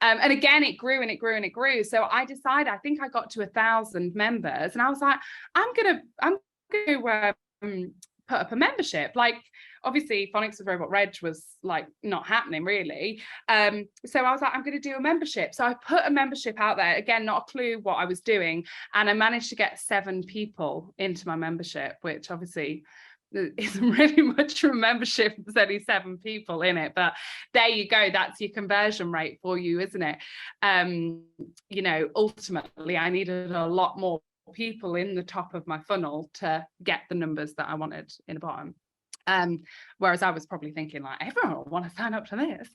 And again, it grew and it grew and it grew. So I decided, I think I got to 1,000 members, and I was like, I'm gonna put up a membership. Like, obviously Phonics with Robot Reg was like not happening really. So I was like, I'm going to do a membership. So I put a membership out there, again, not a clue what I was doing. And I managed to get 7 people into my membership, which obviously There isn't really much of a membership. There's only 7 people in it, but there you go. That's your conversion rate for you, isn't it? You know, ultimately I needed a lot more people in the top of my funnel to get the numbers that I wanted in the bottom. Whereas I was probably thinking like, everyone will want to sign up to this.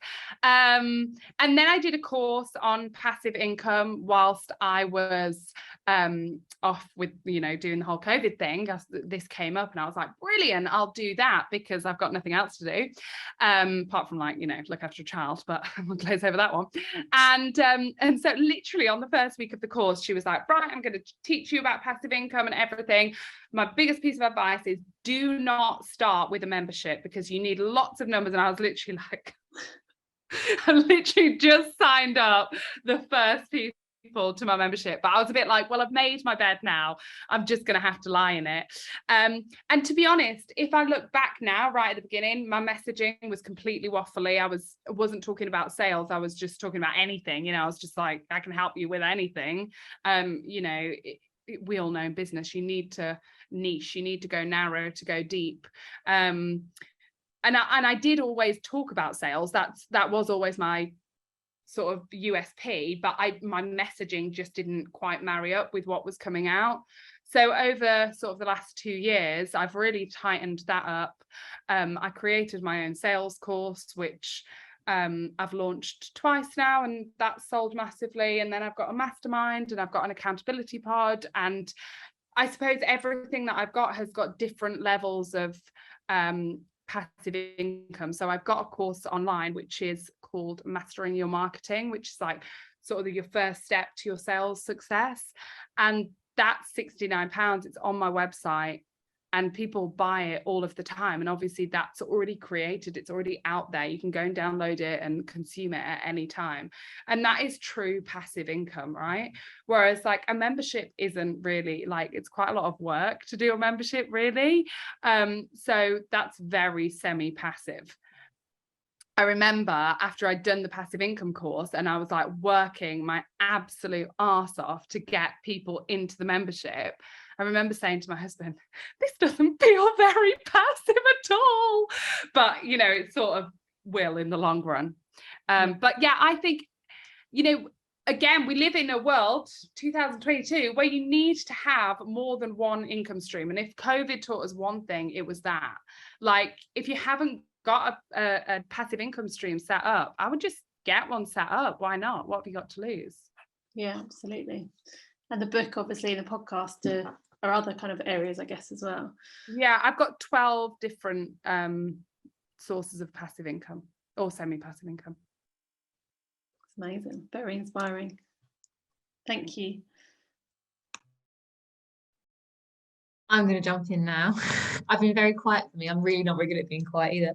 And then I did a course on passive income whilst I was off with, you know, doing the whole COVID thing. This came up and I was like, brilliant, I'll do that because I've got nothing else to do, apart from, like, you know, look after a child, but we'll glaze over that one. And so literally on the first week of the course, she was like, right, I'm going to teach you about passive income and everything. My biggest piece of advice is do not start with a membership because you need lots of numbers. And I was literally like, I literally just signed up the first people to my membership, but I was a bit like, well, I've made my bed now, I'm just going to have to lie in it. And to be honest, if I look back now, right at the beginning, my messaging was completely waffly. I wasn't talking about sales, I was just talking about anything, you know. I was just like, I can help you with anything. You know, we all know in business you need to niche, you need to go narrow to go deep. And I did always talk about sales. That was always my sort of USP, but my messaging just didn't quite marry up with what was coming out. So over sort of the last 2 years, I've really tightened that up. I created my own sales course, which I've launched twice now, and that's sold massively. And then I've got a mastermind and I've got an accountability pod. And I suppose everything that I've got has got different levels of passive income. So I've got a course online which is called Mastering Your Marketing, which is like sort of your first step to your sales success. And that's £69. It's on my website and people buy it all of the time. And obviously that's already created, it's already out there. You can go and download it and consume it at any time. And that is true passive income, right? Whereas like a membership isn't really, like, it's quite a lot of work to do a membership, really. So that's very semi-passive. I remember after I'd done the passive income course and I was like working my absolute arse off to get people into the membership, I remember saying to my husband, this doesn't feel very passive at all. But, you know, it sort of will in the long run. But yeah, I think, you know, again, we live in a world, 2022, where you need to have more than one income stream. And if COVID taught us one thing, it was that. Like, if you haven't got a passive income stream set up, I would just get one set up. Why not? What have you got to lose?
Yeah, absolutely. And the book, obviously, and the podcast are other kind of areas, I guess, as well.
Yeah, I've got 12 different sources of passive income or semi-passive income.
It's amazing. Very inspiring. Thank you.
I'm going to jump in now. I've been very quiet for me. I'm really not very good at being quiet either.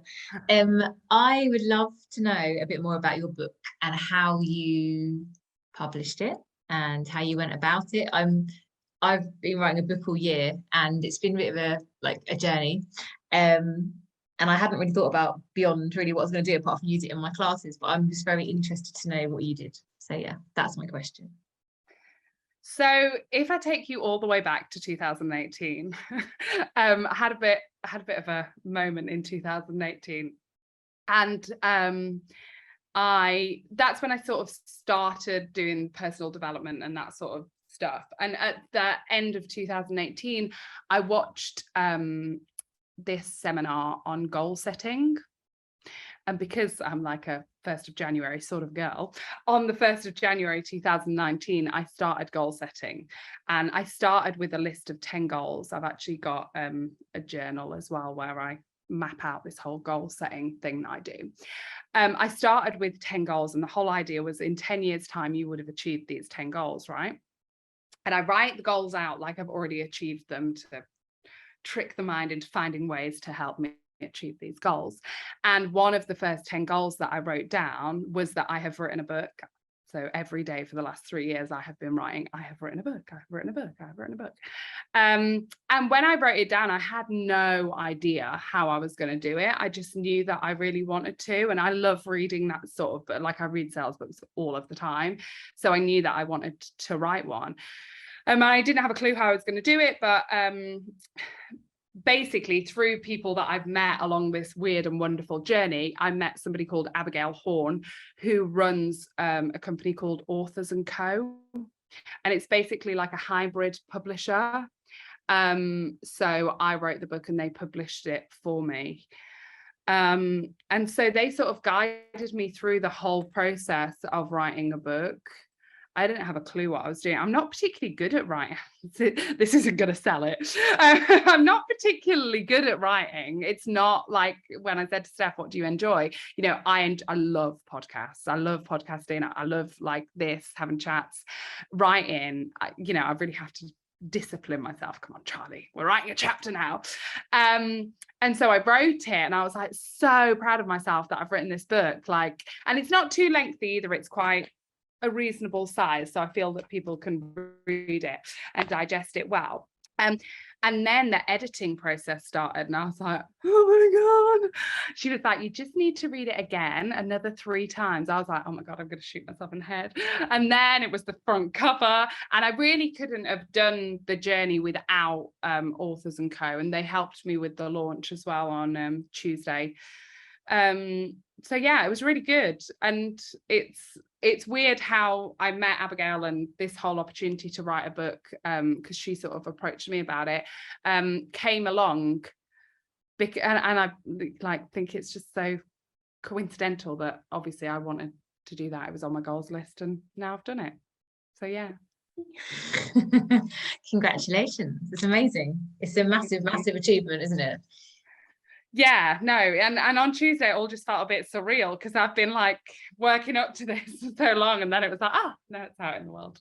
I would love to know a bit more about your book and how you published it and how you went about it. I've been writing a book all year and it's been a bit of a journey. And I hadn't really thought about beyond really what I was going to do apart from use it in my classes, but I'm just very interested to know what you did. So yeah, that's my question.
So if I take you all the way back to 2018, I had a bit of a moment in 2018, and that's when I sort of started doing personal development and that sort of stuff. And at the end of 2018, I watched this seminar on goal setting. And because I'm like a 1st of January sort of girl, on the 1st of January 2019, I started goal setting. And I started with a list of 10 goals. I've actually got a journal as well where I map out this whole goal setting thing that I do. I started with 10 goals, and the whole idea was in 10 years' time, you would have achieved these 10 goals, right? And I write the goals out like I've already achieved them to trick the mind into finding ways to help me achieve these goals. And one of the first 10 goals that I wrote down was that I have written a book. So every day for the last 3 years, I have been writing, I have written a book, I've written a book, I've written a book. And when I wrote it down, I had no idea how I was going to do it. I just knew that I really wanted to. And I love reading that sort of, like I read sales books all of the time. So I knew that I wanted to write one. I didn't have a clue how I was going to do it, but basically through people that I've met along this weird and wonderful journey, I met somebody called Abigail Horn, who runs a company called Authors and Co. And it's basically like a hybrid publisher. So I wrote the book and they published it for me. And so they sort of guided me through the whole process of writing a book. I didn't have a clue what I was doing. I'm not particularly good at writing. This isn't going to sell it. I'm not particularly good at writing. It's not like when I said to Steph, what do you enjoy? You know, I love podcasts. I love podcasting. I love like this, having chats. Writing, you know, I really have to discipline myself. Come on, Charlie, we're writing a chapter now. And so I wrote it and I was like so proud of myself that I've written this book. Like, and it's not too lengthy either. It's quite a reasonable size, so I feel that people can read it and digest it well. And then the editing process started and I was like, oh my God. She was like, you just need to read it again another 3 times. I was like, oh my God, I'm going to shoot myself in the head. And then it was the front cover, and I really couldn't have done the journey without Authors and Co. And they helped me with the launch as well on Tuesday. So yeah, it was really good. And it's weird how I met Abigail and this whole opportunity to write a book, because she sort of approached me about it, came along, and I like think it's just so coincidental that obviously I wanted to do that. It was on my goals list and now I've done it. So yeah.
Congratulations. It's amazing. It's a massive achievement, isn't it?
Yeah, no, and on Tuesday it all just felt a bit surreal because I've been like working up to this for so long, and then it was like, no, it's out in the world.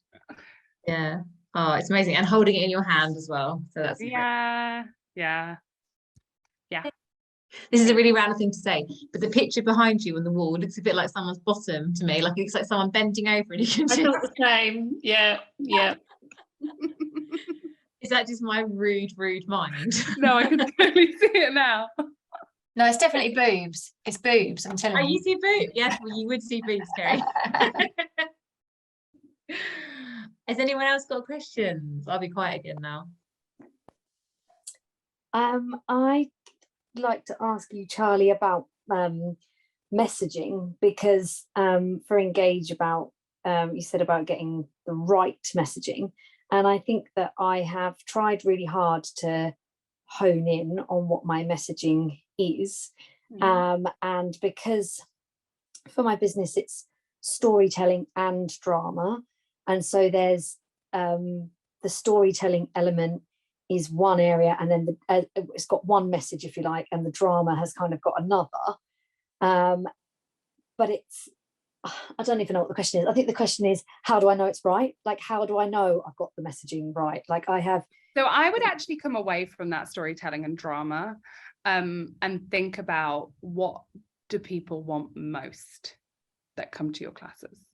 Yeah. Oh, it's amazing. And holding it in your hand as well. So that's
yeah.
This is a really random thing to say, but the picture behind you on the wall looks a bit like someone's bottom to me. Like it looks like someone bending over and you can just...
I thought the same. Yeah.
Is that just my rude mind?
No, I can totally see it now.
No, it's definitely boobs. It's boobs, I'm telling you.
You see boobs? Yes, well, you would see boobs, Kerry. Has anyone else got questions? I'll be quiet again now.
I'd like to ask you, Charlie, about messaging, because for Engage, about you said about getting the right messaging, and I think that I have tried really hard to hone in on what my messaging is. And because for my business it's storytelling and drama, and so there's the storytelling element is one area, and then it's got one message, if you like, and the drama has kind of got another. But it's, I don't even know what the question is. I think the question is, how do I know it's right? Like, how do I know I've got the messaging right? Like I have.
So I would actually come away from that storytelling and drama and think about, what do people want most that come to your classes?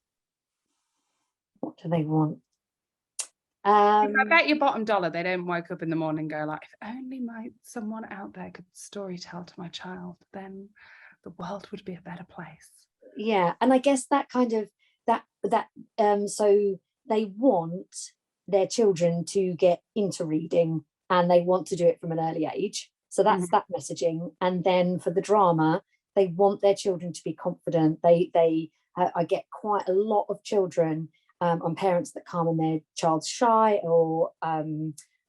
What do they want?
I bet your bottom dollar they don't wake up in the morning and go like, if only someone out there could storytell to my child, then the world would be a better place.
Yeah, and I guess that kind of so they want their children to get into reading, and they want to do it from an early age. So that's that messaging. And then for the drama, they want their children to be confident. I get quite a lot of children on parents that come and their child's shy or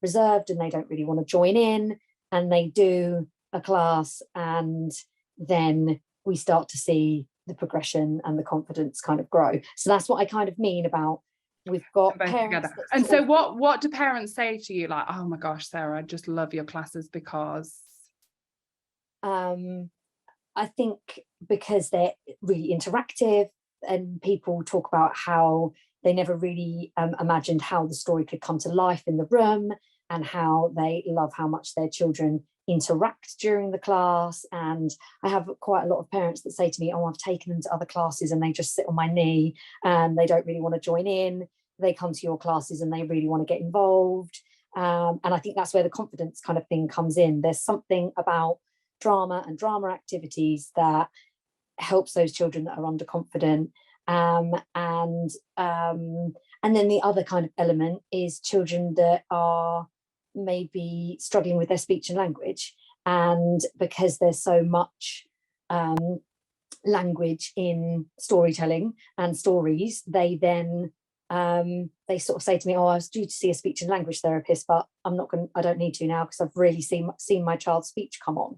reserved and they don't really want to join in, and they do a class, and then we start to see the progression and the confidence kind of grow. So that's what I kind of mean about, we've got parents.
And so what do parents say to you? Like, oh my gosh, Sarah, I just love your classes because?
I think because they're really interactive, and people talk about how they never really imagined how the story could come to life in the room, and how they love how much their children interact during the class. And I have quite a lot of parents that say to me, oh, I've taken them to other classes and they just sit on my knee and they don't really want to join in. They come to your classes and they really want to get involved. And I think that's where the confidence kind of thing comes in. There's something about drama and drama activities that helps those children that are underconfident. And then the other kind of element is children that are maybe struggling with their speech and language, and because there's so much language in storytelling and stories, they then they sort of say to me, oh, I was due to see a speech and language therapist, but I don't need to now because I've really seen my child's speech come on.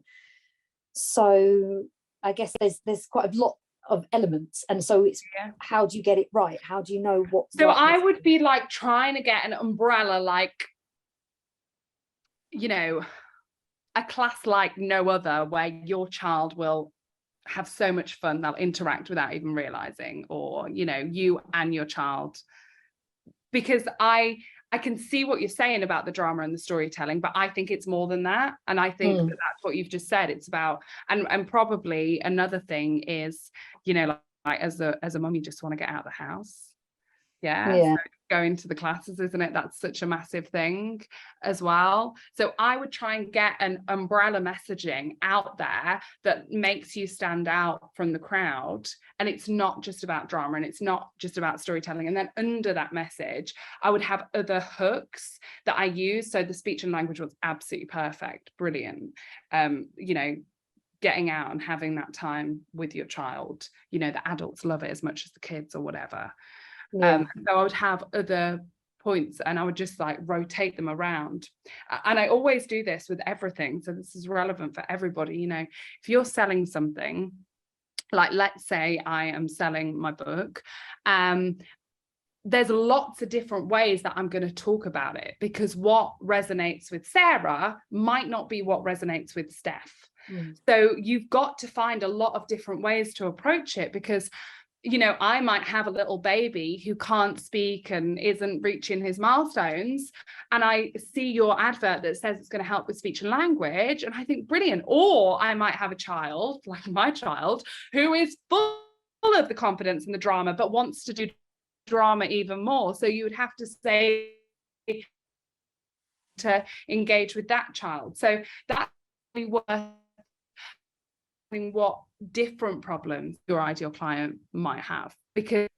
So I guess there's quite a lot of elements, and so it's how do you get it right? How do you know what?
So I would be like trying to get an umbrella, like, you know, a class like no other, where your child will have so much fun, they'll interact without even realizing, or, you know, you and your child. Because I can see what you're saying about the drama and the storytelling, but I think it's more than that. And I think that that's what you've just said. It's about, and probably another thing is, you know, like as a mum, you just want to get out of the house. So going to the classes, isn't it? That's such a massive thing as well. So I would try and get an umbrella messaging out there that makes you stand out from the crowd. And it's not just about drama, and it's not just about storytelling. And then under that message, I would have other hooks that I use. So the speech and language was absolutely perfect, brilliant. You know, getting out and having that time with your child, you know, the adults love it as much as the kids or whatever. So I would have other points, and I would just like rotate them around. And I always do this with everything, so this is relevant for everybody. You know, if you're selling something, like let's say I am selling my book, there's lots of different ways that I'm going to talk about it, because what resonates with Sarah might not be what resonates with Steph. So you've got to find a lot of different ways to approach it, because, you know, I might have a little baby who can't speak and isn't reaching his milestones, and I see your advert that says it's going to help with speech and language, and I think brilliant. Or I might have a child, like my child, who is full of the confidence and the drama, but wants to do drama even more. So you would have to say to engage with that child. So that's really worth what different problems your ideal client might have, because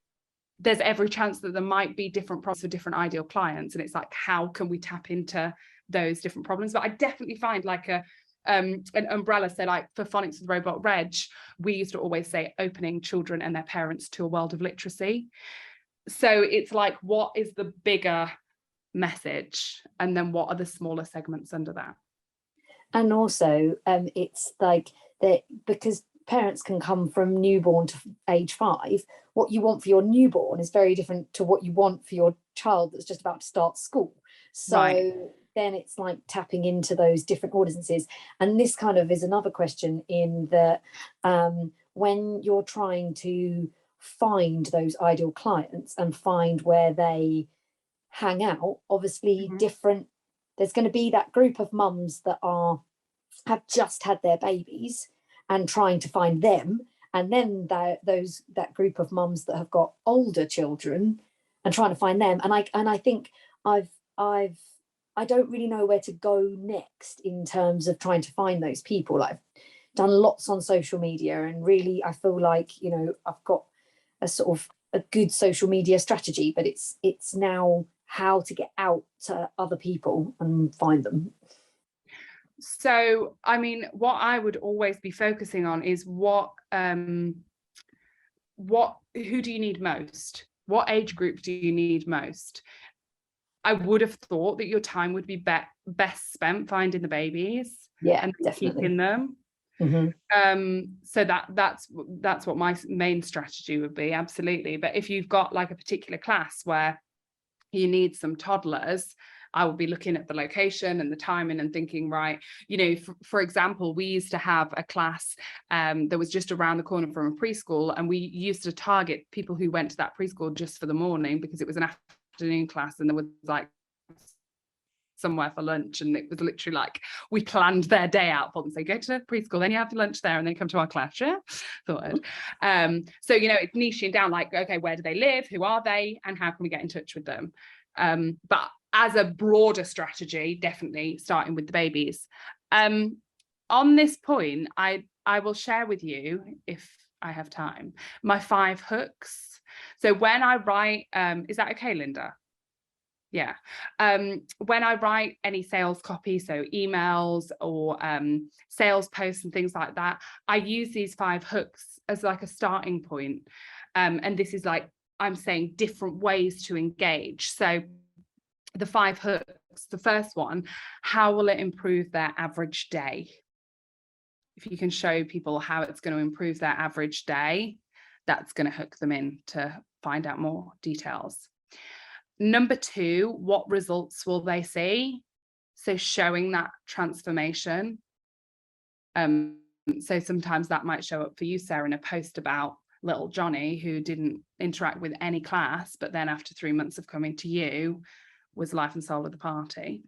there's every chance that there might be different problems for different ideal clients, and it's like, how can we tap into those different problems? But I definitely find like an umbrella. So like for Phonics with Robot Reg, we used to always say opening children and their parents to a world of literacy. So it's like, what is the bigger message, and then what are the smaller segments under that?
And also it's like that, because parents can come from newborn to age 5. What you want for your newborn is very different to what you want for your child that's just about to start school. So then it's like tapping into those different audiences. And this kind of is another question in that when you're trying to find those ideal clients and find where they hang out, obviously different, there's going to be that group of mums that have just had their babies and trying to find them, and then that group of mums that have got older children and trying to find them. And I think I don't really know where to go next in terms of trying to find those people. Like, I've done lots on social media, and really I feel like, you know, I've got a sort of a good social media strategy, but it's now how to get out to other people and find them.
So, I mean, what I would always be focusing on is who do you need most? What age group do you need most? I would have thought that your time would be best spent finding the babies, and definitely keeping them. So that's what my main strategy would be, absolutely. But if you've got like a particular class where you need some toddlers, I will be looking at the location and the timing and thinking, right, you know, for example, we used to have a class that was just around the corner from a preschool, and we used to target people who went to that preschool just for the morning, because it was an afternoon class and there was like somewhere for lunch, and it was literally like we planned their day out for them. So go to the preschool, then you have lunch there, and then come to our class. Sorted. So, you know, it's niching down, like, okay, where do they live, who are they, and how can we get in touch with them? But as a broader strategy, definitely starting with the babies. On this point, I will share with you, if I have time, my 5 hooks. So when I write, is that okay, Linda? Yeah. When I write any sales copy, so emails or sales posts and things like that, I use these 5 hooks as like a starting point. And this is like, I'm saying different ways to engage. So the 5 hooks, the first one, how will it improve their average day? If you can show people how it's going to improve their average day, that's going to hook them in to find out more details. Number 2, what results will they see? So showing that transformation. So sometimes that might show up for you, Sarah, in a post about little Johnny who didn't interact with any class, but then after 3 months of coming to you was life and soul of the party.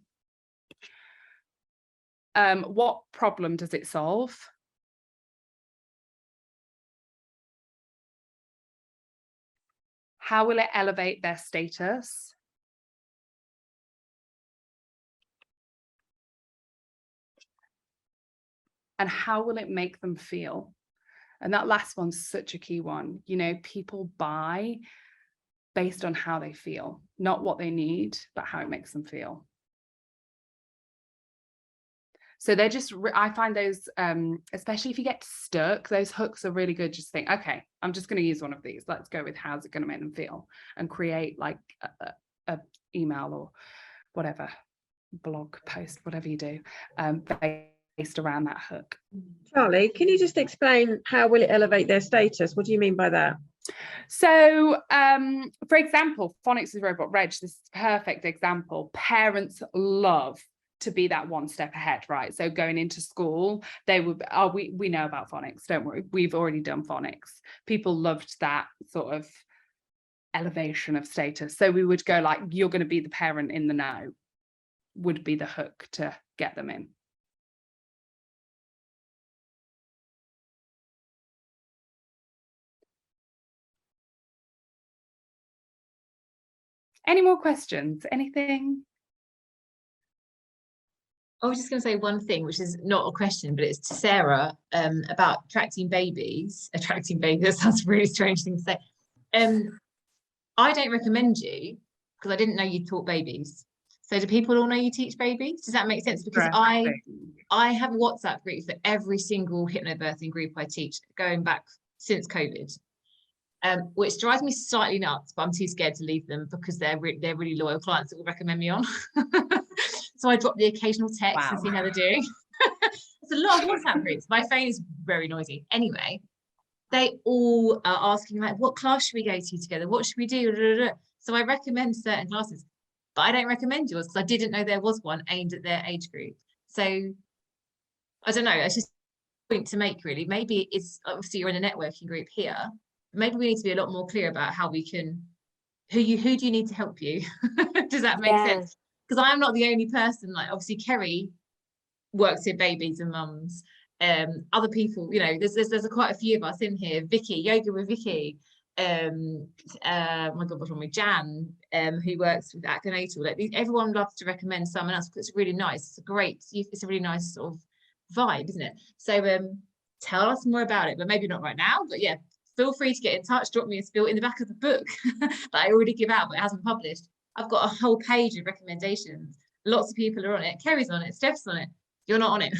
What problem does it solve? How will it elevate their status? And how will it make them feel? And that last one's such a key one. You know, people buy based on how they feel, not what they need, but how it makes them feel. So they're just, I find those, especially if you get stuck, those hooks are really good. Just think, okay, I'm just going to use one of these. Let's go with how's it going to make them feel, and create like a email or whatever, blog post, whatever you do, based around that hook.
Charlie, can you just explain how will it elevate their status? What do you mean by that?
So, for example, Phonics with Robot Reg, this is a perfect example. Parents love to be that one step ahead, right? So going into school, they would, oh, we know about phonics, don't worry, we've already done phonics. People loved that sort of elevation of status. So we would go like, you're going to be the parent in the know, would be the hook to get them in. Any more questions? Anything?
I was just going to say one thing, which is not a question, but it's to Sarah, about attracting babies. Attracting babies, that sounds a really strange thing to say. I don't recommend you because I didn't know you taught babies. So do people all know you teach babies? Does that make sense? Because I have a WhatsApp group for every single hypnobirthing group I teach, going back since COVID, which drives me slightly nuts, but I'm too scared to leave them because they're really loyal clients that will recommend me on. So I drop the occasional text and see how they're doing. It's a lot of WhatsApp groups. My phone is very noisy. Anyway, they all are asking like, what class should we go to together? What should we do? So I recommend certain classes, but I don't recommend yours because I didn't know there was one aimed at their age group. So I don't know. It's just a point to make, really. Maybe it's obviously you're in a networking group here. Maybe we need to be a lot more clear about how we can, who do you need to help you? Does that make sense? Because I'm not the only person. Like obviously Kerry works with babies and mums. Other people, you know, there's quite a few of us in here. Vicky, yoga with Vicky. My God, what's wrong with Jan? Who works with Acronatal. Like everyone loves to recommend someone else because it's really nice. It's a really nice sort of vibe, isn't it? So tell us more about it, but maybe not right now. But yeah, feel free to get in touch. Drop me a spiel in the back of the book that I already give out, but it hasn't published. I've got a whole page of recommendations. Lots of people are on it. Kerry's on it. Steph's on it. You're not on it.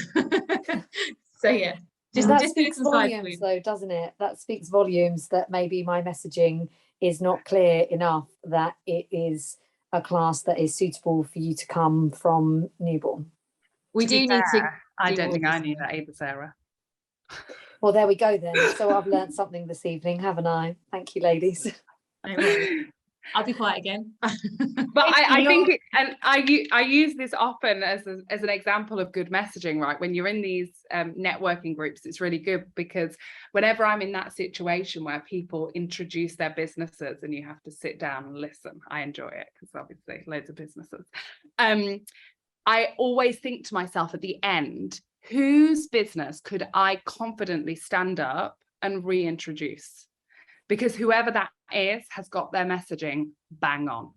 So yeah,
that speaks volumes though, doesn't it? That speaks volumes that maybe my messaging is not clear enough that it is a class that is suitable for you to come from newborn.
We do need to.
I don't think I knew that either, Sarah.
Well, there we go then. So I've learned something this evening, haven't I? Thank you, ladies.
I'll be quiet again.
But I think, and I use this often as an example of good messaging, right? When you're in these networking groups, it's really good because whenever I'm in that situation where people introduce their businesses and you have to sit down and listen, I enjoy it because obviously loads of businesses. I always think to myself at the end, whose business could I confidently stand up and reintroduce? Because whoever that is has got their messaging bang on.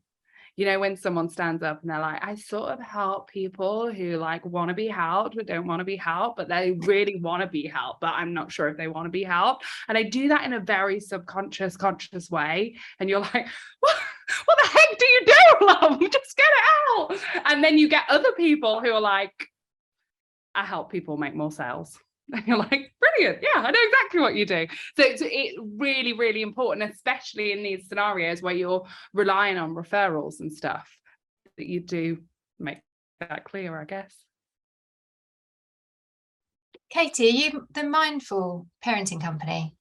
You know, when someone stands up and they're like, I sort of help people who like want to be helped but don't want to be helped, but they really want to be helped, but I'm not sure if they want to be helped. And I do that in a very subconscious, conscious way. And you're like, what? what the heck do you do, love? Just get it out. And then you get other people who are like, I help people make more sales. And you're like, brilliant. Yeah, I know exactly what you do. So it's really, really important, especially in these scenarios where you're relying on referrals and stuff, that you do make that clear, I guess.
Katie, are you the Mindful Parenting Company?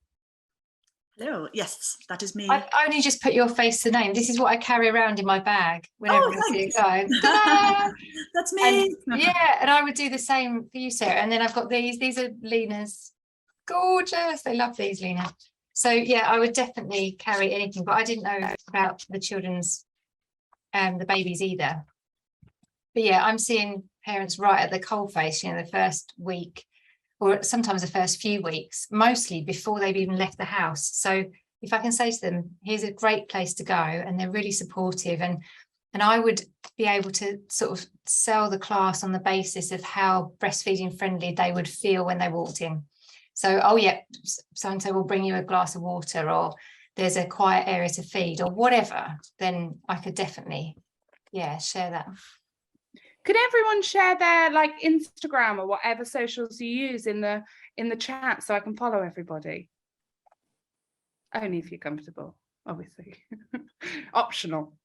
Hello, yes, that is me.
I've only just put your face to name. This is what I carry around in my bag whenever I see
thanks.
a go. Ta-da!
That's me.
And, yeah, and I would do the same for you, Sarah. And then I've got these. These are Lena's. Gorgeous. They love these, Lena. So yeah, I would definitely carry anything, but I didn't know about the children's, the babies either. But yeah, I'm seeing parents right at the coalface, you know, the first week, or sometimes the first few weeks, mostly before they've even left the house. So if I can say to them, here's a great place to go, and they're really supportive, and I would be able to sort of sell the class on the basis of how breastfeeding friendly they would feel when they walked in. So, oh yeah, so-and-so will bring you a glass of water, or there's a quiet area to feed, or whatever, then I could definitely, yeah, share that.
Could everyone share their like Instagram or whatever socials you use in the chat so I can follow everybody? Only if you're comfortable, obviously. Optional.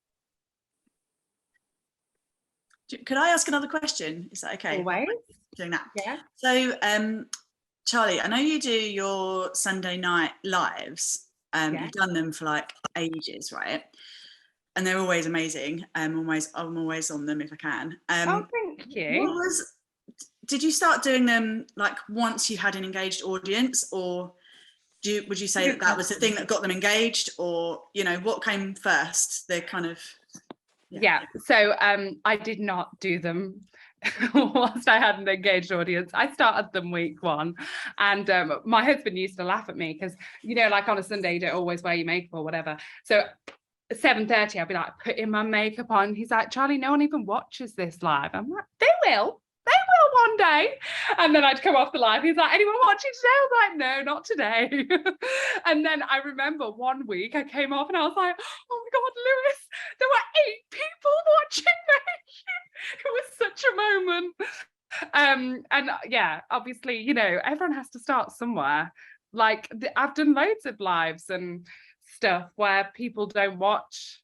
Could I ask another question? Is that okay?
Always.
Doing that.
Yeah.
So, Charlie, I know you do your Sunday night lives.
Yeah.
You've done them for like ages, right? And they're always amazing. I'm always on them if I can.
Oh, thank you.
Did you start doing them like once you had an engaged audience, or would you say that was the thing that got them engaged, or, you know, what came first? They're kind of
yeah. So I did not do them whilst I had an engaged audience. I started them week one, and my husband used to laugh at me because, you know, like on a Sunday you don't always wear your makeup or whatever. So at 7:30 I'd be like putting my makeup on. He's like, Charlie, no one even watches this live. I'm like, they will one day. And then I'd come off the live. He's like, anyone watching today? I was like, no, not today. And then I remember one week I came off and I was like, oh my God, Lewis, there were 8 people watching me. It was such a moment. And yeah, obviously, you know, everyone has to start somewhere. Like I've done loads of lives and stuff where people don't watch.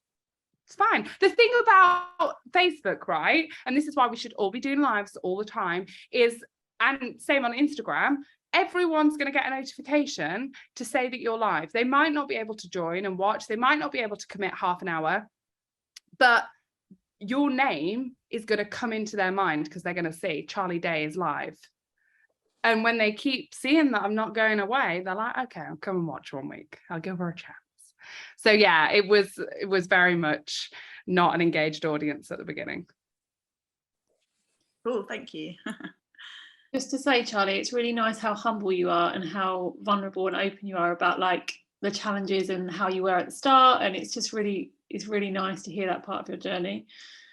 It's fine. The thing about Facebook, right, and this is why we should all be doing lives all the time, is, and same on Instagram, everyone's going to get a notification to say that you're live. They might not be able to join and watch. They might not be able to commit half an hour, but your name is going to come into their mind because they're going to see Charlie Day is live. And when they keep seeing that I'm not going away, they're like, okay, I'll come and watch one week. I'll give her a chance. So yeah, it was very much not an engaged audience at the beginning.
Cool, thank you.
Just to say, Charlie, it's really nice how humble you are and how vulnerable and open you are about like the challenges and how you were at the start. And it's really nice to hear that part of your journey.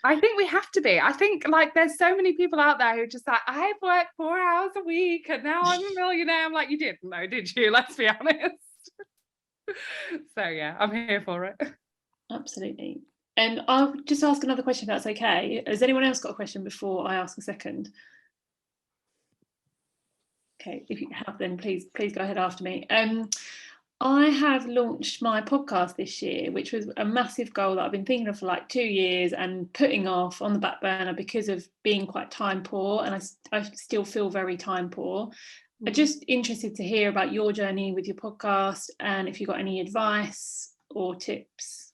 I think we have to be. I think like there's so many people out there who just like, I've worked 4 hours a week and now I'm a millionaire. I'm like, you didn't know, did you? Let's be honest. So yeah, I'm here for it. Absolutely.
And I'll just ask another question if that's okay. Has anyone else got a question before I ask a second? Okay, if you have, then please go ahead after me. I have launched my podcast this year, which was a massive goal that I've been thinking of for like 2 years and putting off on the back burner because of being quite time poor, and I still feel very time poor. I'm just interested to hear about your journey with your podcast and if you've got any advice or tips.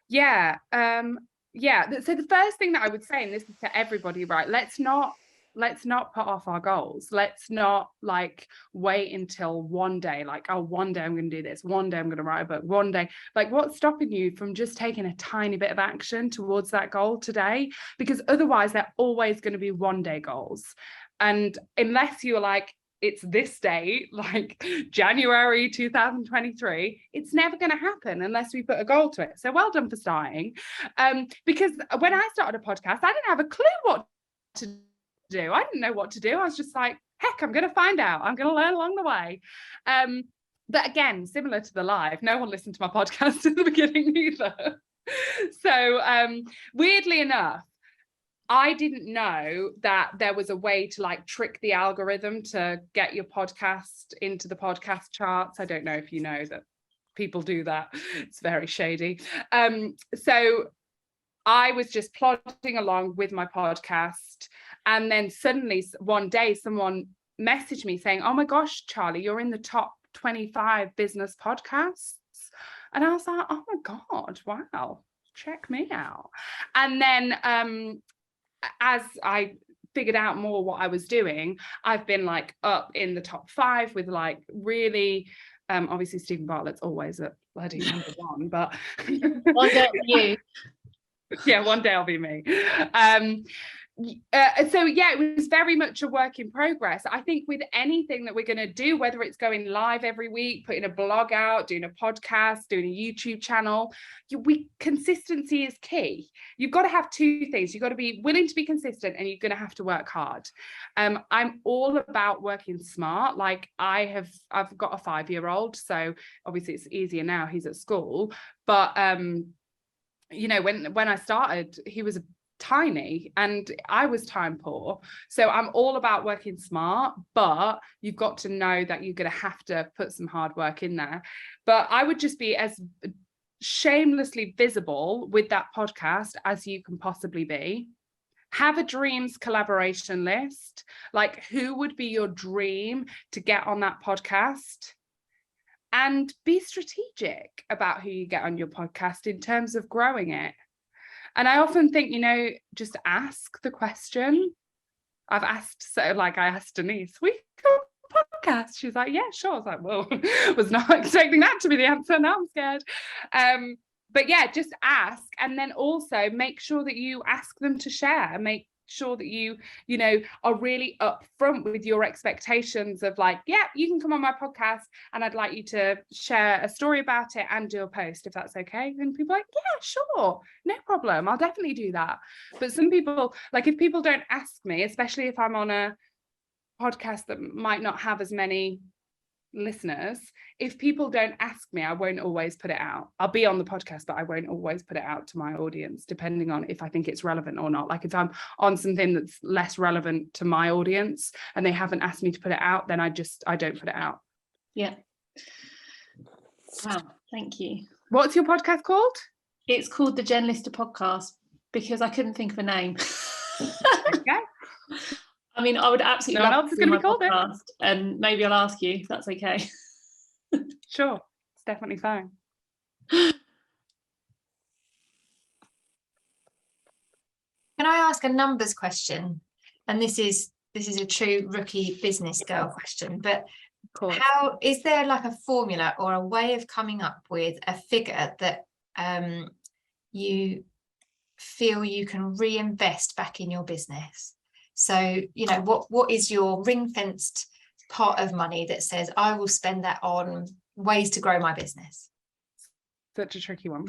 Yeah. So the first thing that I would say, and this is to everybody, right? Let's not put off our goals. Let's not like wait until one day, like, oh, one day I'm going to do this. One day I'm going to write a book. One day, like, what's stopping you from just taking a tiny bit of action towards that goal today? Because otherwise they're always going to be one day goals. And unless you're like, it's this date, like January 2023, it's never going to happen unless we put a goal to it. So well done for starting. Because when I started a podcast, I didn't have a clue what to do. I didn't know what to do. I was just like, heck, I'm going to find out. I'm going to learn along the way. But again, similar to the live, no one listened to my podcast at the beginning either. So weirdly enough, I didn't know that there was a way to like trick the algorithm to get your podcast into the podcast charts. I don't know if you know that people do that. It's very shady. So I was just plodding along with my podcast, and then suddenly one day someone messaged me saying, "Oh my gosh, Charlie, you're in the top 25 business podcasts." And I was like, "Oh my God, wow, check me out." And then as I figured out more what I was doing, I've been like up in the top 5 with like really, obviously Stephen Bartlett's always at bloody number 1, but
One day for you.
Yeah, one day I'll be me. So yeah, it was very much a work in progress. I think with anything that we're going to do, whether it's going live every week, putting a blog out, doing a podcast, doing a YouTube channel, consistency is key. You've got to have 2 things. You've got to be willing to be consistent, and you're going to have to work hard. I'm all about working smart. Like I've got a 5-year-old, so obviously it's easier now, he's at school, but you know, when I started, he was tiny and I was time poor. So I'm all about working smart, but you've got to know that you're going to have to put some hard work in there. But I would just be as shamelessly visible with that podcast as you can possibly be. Have a dreams collaboration list. Like, who would be your dream to get on that podcast? And be strategic about who you get on your podcast in terms of growing it. And I often think, you know, just ask the question. I've asked, so like I asked Denise, we got a podcast. She's like, yeah, sure. I was like, well, was not expecting that to be the answer. Now I'm scared. But yeah, just ask. And then also make sure that you ask them to share. Make sure that you know, are really upfront with your expectations of like, yeah, you can come on my podcast and I'd like you to share a story about it and do a post if that's okay. And people are like, yeah, sure, no problem, I'll definitely do that. But some people, like, if people don't ask me, especially if I'm on a podcast that might not have as many listeners, if people don't ask me, I won't always put it out. I'll be on the podcast, but I won't always put it out to my audience, depending on if I think it's relevant or not. Like if I'm on something that's less relevant to my audience and they haven't asked me to put it out, then I don't put it out.
Yeah. Wow, thank you.
What's your podcast called?
It's called the Jen Lister Podcast because I couldn't think of a name.
Okay.
I mean, I would absolutely
No one
love
else
to
is
do
going to
my
be called
podcast, and maybe I'll ask you if that's okay.
Sure, it's definitely fine.
Can I ask a numbers question? And this is a true rookie business girl question, but how is there like a formula or a way of coming up with a figure that you feel you can reinvest back in your business? So, you know, what is your ring-fenced pot of money that says I will spend that on ways to grow my business?
Such a tricky one.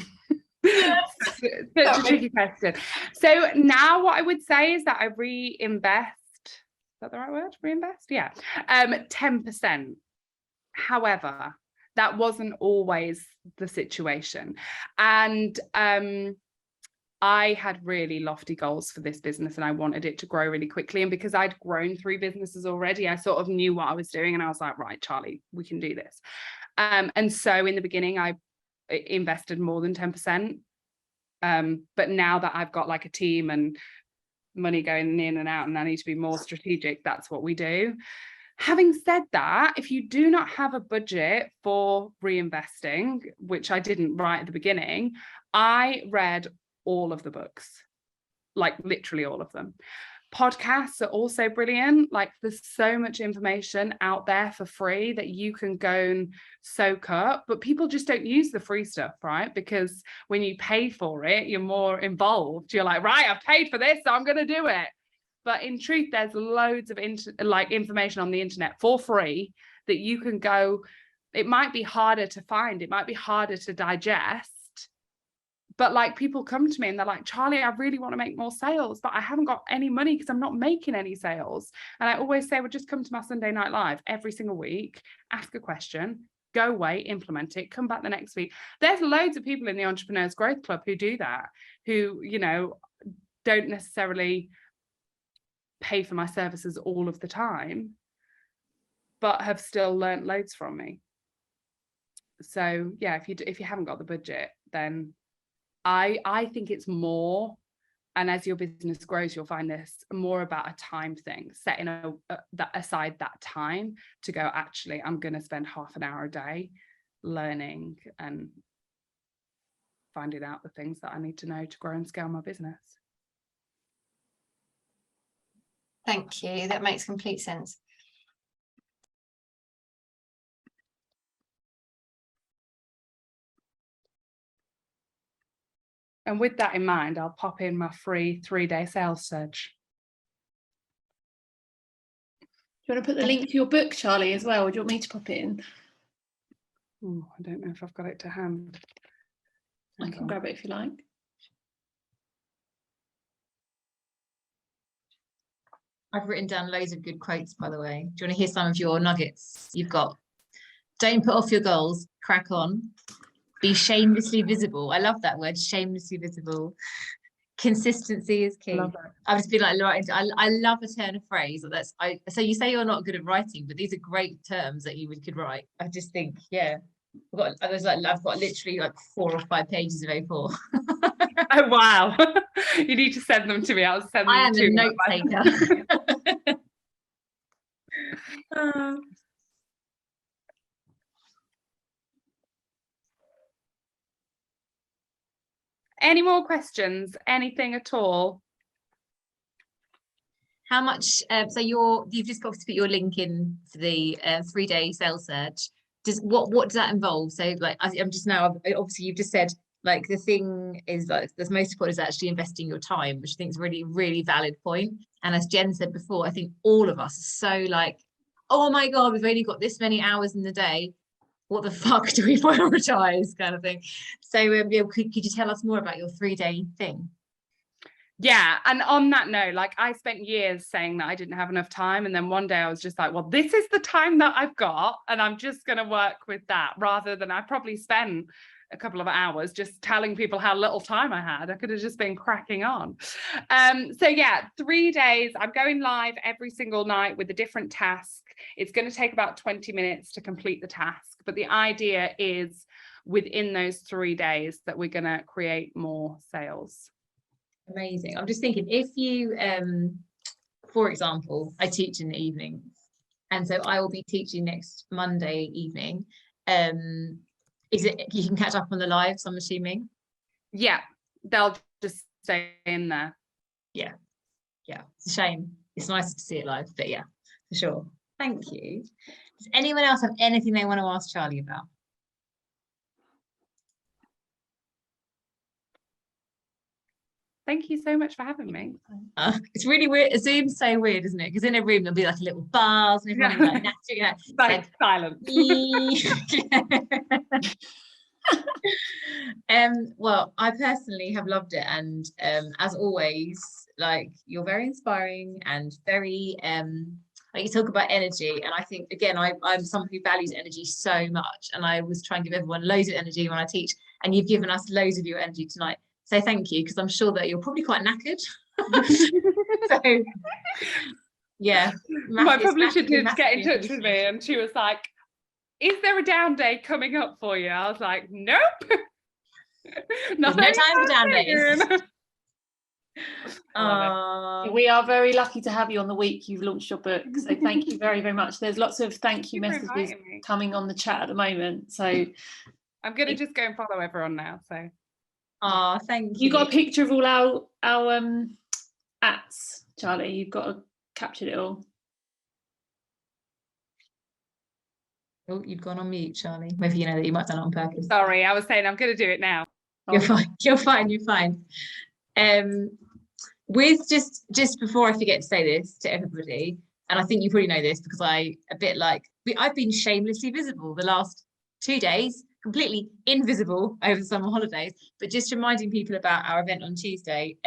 Such a tricky question. So now what I would say is that I reinvest. Is that the right word? Reinvest? Yeah. 10%. However, that wasn't always the situation. And I had really lofty goals for this business and I wanted it to grow really quickly. And because I'd grown 3 businesses already, I sort of knew what I was doing and I was like, right, Charlie, we can do this. And so in the beginning, I invested more than 10%. But now that I've got like a team and money going in and out and I need to be more strategic, that's what we do. Having said that, if you do not have a budget for reinvesting, which I didn't right at the beginning, I read all of the books, like literally all of them. Podcasts are also brilliant. Like there's so much information out there for free that you can go and soak up, but people just don't use the free stuff, right? Because when you pay for it, you're more involved. You're like, right, I've paid for this, so I'm going to do it. But in truth, there's loads of information on the internet for free that you can go. It might be harder to find. It might be harder to digest. But like people come to me and they're like, Charlie, I really want to make more sales, but I haven't got any money because I'm not making any sales. And I always say, well, just come to my Sunday Night Live every single week, ask a question, go away, implement it, come back the next week. There's loads of people in the Entrepreneurs Growth Club who do that, who, you know, don't necessarily pay for my services all of the time, but have still learnt loads from me. So yeah, if you haven't got the budget, then I think it's more, and as your business grows, you'll find this more about a time thing, setting aside that time to go, actually, I'm going to spend half an hour a day learning and finding out the things that I need to know to grow and scale my business.
Thank you. That makes complete sense.
And with that in mind, I'll pop in my free 3-day sales surge.
Do you want to put the link to your book, Charlie, as well? Or do you want me to pop it in?
Ooh, I don't know if I've got it to hand.
I can grab it if you like.
I've written down loads of good quotes, by the way. Do you want to hear some of your nuggets you've got? Don't put off your goals, crack on. Be shamelessly visible. I love that word, shamelessly visible. Consistency is key. I've just been like, I love a turn of phrase. So you say you're not good at writing, but these are great terms that you could write. I just think, yeah. I've got literally like 4 or 5 pages of A4.
Oh wow. You need to send them to me. I'll send them to you.
I am a note taker.
Any more questions? Anything at all?
How much? So you've just got to put your link in for the 3-day sales surge. What does that involve? So like I'm just now, obviously you've just said like the thing is like the most important is actually investing your time, which I think is a really, really valid point. And as Jen said before, I think all of us are so like, oh my God, we've only got this many hours in the day. What the fuck do we prioritize, kind of thing. So could you tell us more about your 3-day thing?
Yeah, and on that note, like I spent years saying that I didn't have enough time, and then one day I was just like, well, this is the time that I've got and I'm just going to work with that, rather than I probably spent a couple of hours just telling people how little time I had. I could have just been cracking on. So yeah, 3 days. I'm going live every single night with a different task. It's going to take about 20 minutes to complete the task, but the idea is within those 3 days that we're going to create more sales.
Amazing. I'm just thinking, if you for example, I teach in the evening, and so I will be teaching next Monday evening. Is it you can catch up on the lives, I'm assuming?
Yeah, they'll just stay in there.
Yeah, it's a shame. It's nice to see it live, but yeah, for sure. Thank you. Does anyone else have anything they want to ask Charlie about?
Thank you so much for having me.
It's really weird. Zoom's so weird, isn't it? Because in a room there'll be like a little buzz and everyone will be like nattering.
Like silence.
Well, I personally have loved it, and as always, like you're very inspiring and very like you talk about energy, and I think again I'm someone who values energy so much, and I always try and give everyone loads of energy when I teach, and you've given us loads of your energy tonight. So thank you, because I'm sure that you're probably quite knackered. So yeah,
my publisher did get in touch with me, and she was like, is there a down day coming up for you? I was like, nope.
There's no time for down days.
We are very lucky to have you on the week you've launched your book, so thank you very, very much. There's lots of thank you messages coming on the chat at the moment, so
I'm gonna just go and follow everyone now. So
thank you.
You got a picture of all our ats, Charlie. You've got to capture it all.
Oh, you've gone on mute, Charlie. Maybe you know that you might have done it on purpose.
Sorry, I was saying I'm going to do it now.
You're fine. You're fine. You're fine. With just before I forget to say this to everybody, and I think you probably know this because I've been shamelessly visible the last 2 days, completely invisible over the summer holidays. But just reminding people about our event on Tuesday.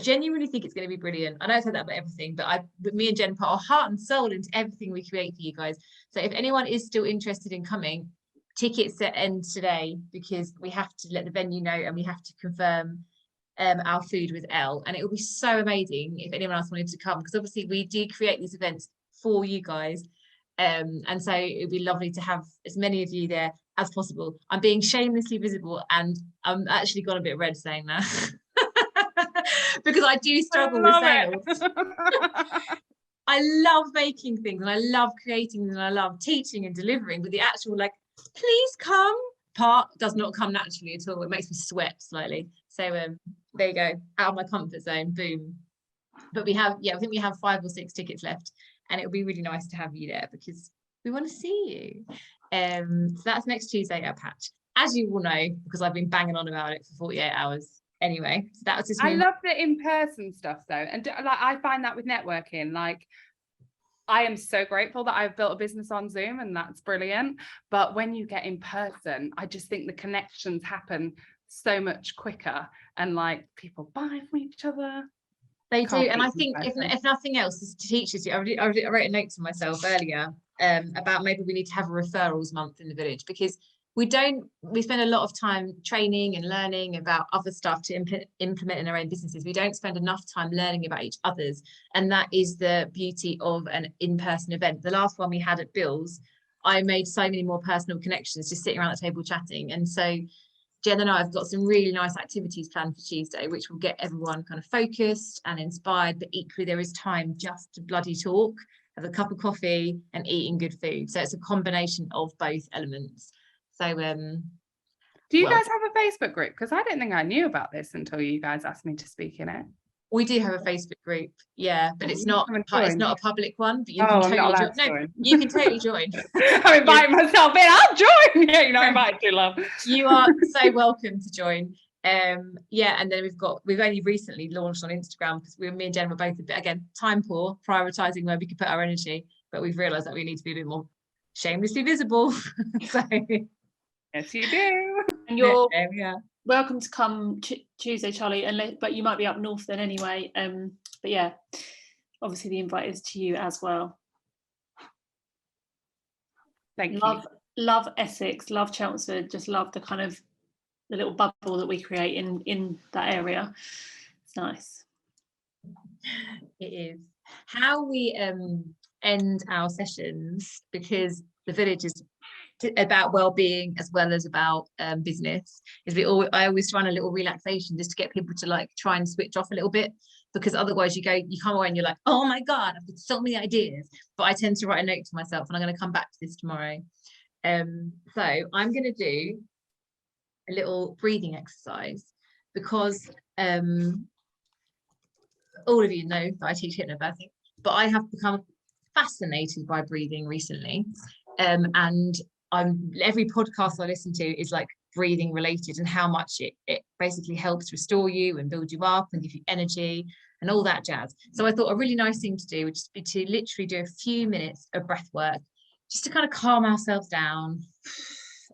genuinely think it's going to be brilliant. I know I said that about everything, but me and Jen put our heart and soul into everything we create for you guys. So if anyone is still interested in coming, tickets end today, because we have to let the venue know and we have to confirm our food with Elle. And it will be so amazing if anyone else wanted to come, because obviously we do create these events for you guys. And so it would be lovely to have as many of you there as possible. I'm being shamelessly visible, and I'm actually got a bit red saying that. Because I do struggle with sales. I love making things and I love creating them and I love teaching and delivering, but the actual like, please come part does not come naturally at all. It makes me sweat slightly. So there you go, out of my comfort zone, boom. But we have, I think we have 5 or 6 tickets left, and it would be really nice to have you there because we want to see you. So that's next Tuesday at Patch, as you will know, because I've been banging on about it for 48 hours. Anyway, so that was just
I love the in-person stuff though, and like I find that with networking, like I am so grateful that I've built a business on Zoom, and that's brilliant, but when you get in person, I just think the connections happen so much quicker, and like people buy from each other.
They do, and I think if nothing else, this teaches you. I wrote a note to myself earlier about maybe we need to have a referrals month in the village, because we spend a lot of time training and learning about other stuff to implement in our own businesses. We don't spend enough time learning about each other's, and that is the beauty of an in-person event. The last one we had at Bill's, I made so many more personal connections just sitting around the table chatting. And so Jen and I have got some really nice activities planned for Tuesday, which will get everyone kind of focused and inspired, but equally there is time just to bloody talk, have a cup of coffee and eating good food. So it's a combination of both elements. So
do you guys have a Facebook group? Because I don't think I knew about this until you guys asked me to speak in it.
We do have a Facebook group, yeah, but it's not a public one, but you
can
totally join. No, you can totally join.
I'm inviting myself in, I'll join. Yeah, you're not invited to, love.
You are so welcome to join. Yeah, and then we've only recently launched on Instagram, because me and Jen were both a bit, again, time poor, prioritizing where we could put our energy, but we've realized that we need to be a bit more shamelessly visible. So
yes, you do.
And you're
there we are.
Welcome to come Tuesday, Charlie, but you might be up north then anyway. But yeah, obviously the invite is to you as well.
Thank you.
Love Essex, love Chelmsford, just love the kind of the little bubble that we create in that area. It's nice.
It is. How we end our sessions, because the village is about well-being as well as about business, is I always run a little relaxation just to get people to like try and switch off a little bit, because otherwise you come away and you're like, oh my god, I've got so many ideas. But I tend to write a note to myself, and I'm going to come back to this tomorrow. So I'm going to do a little breathing exercise, because all of you know that I teach hypnobirthing, but I have become fascinated by breathing recently, and every podcast I listen to is like breathing related, and how much it basically helps restore you and build you up and give you energy and all that jazz. So I thought a really nice thing to do would just be to literally do a few minutes of breath work, just to kind of calm ourselves down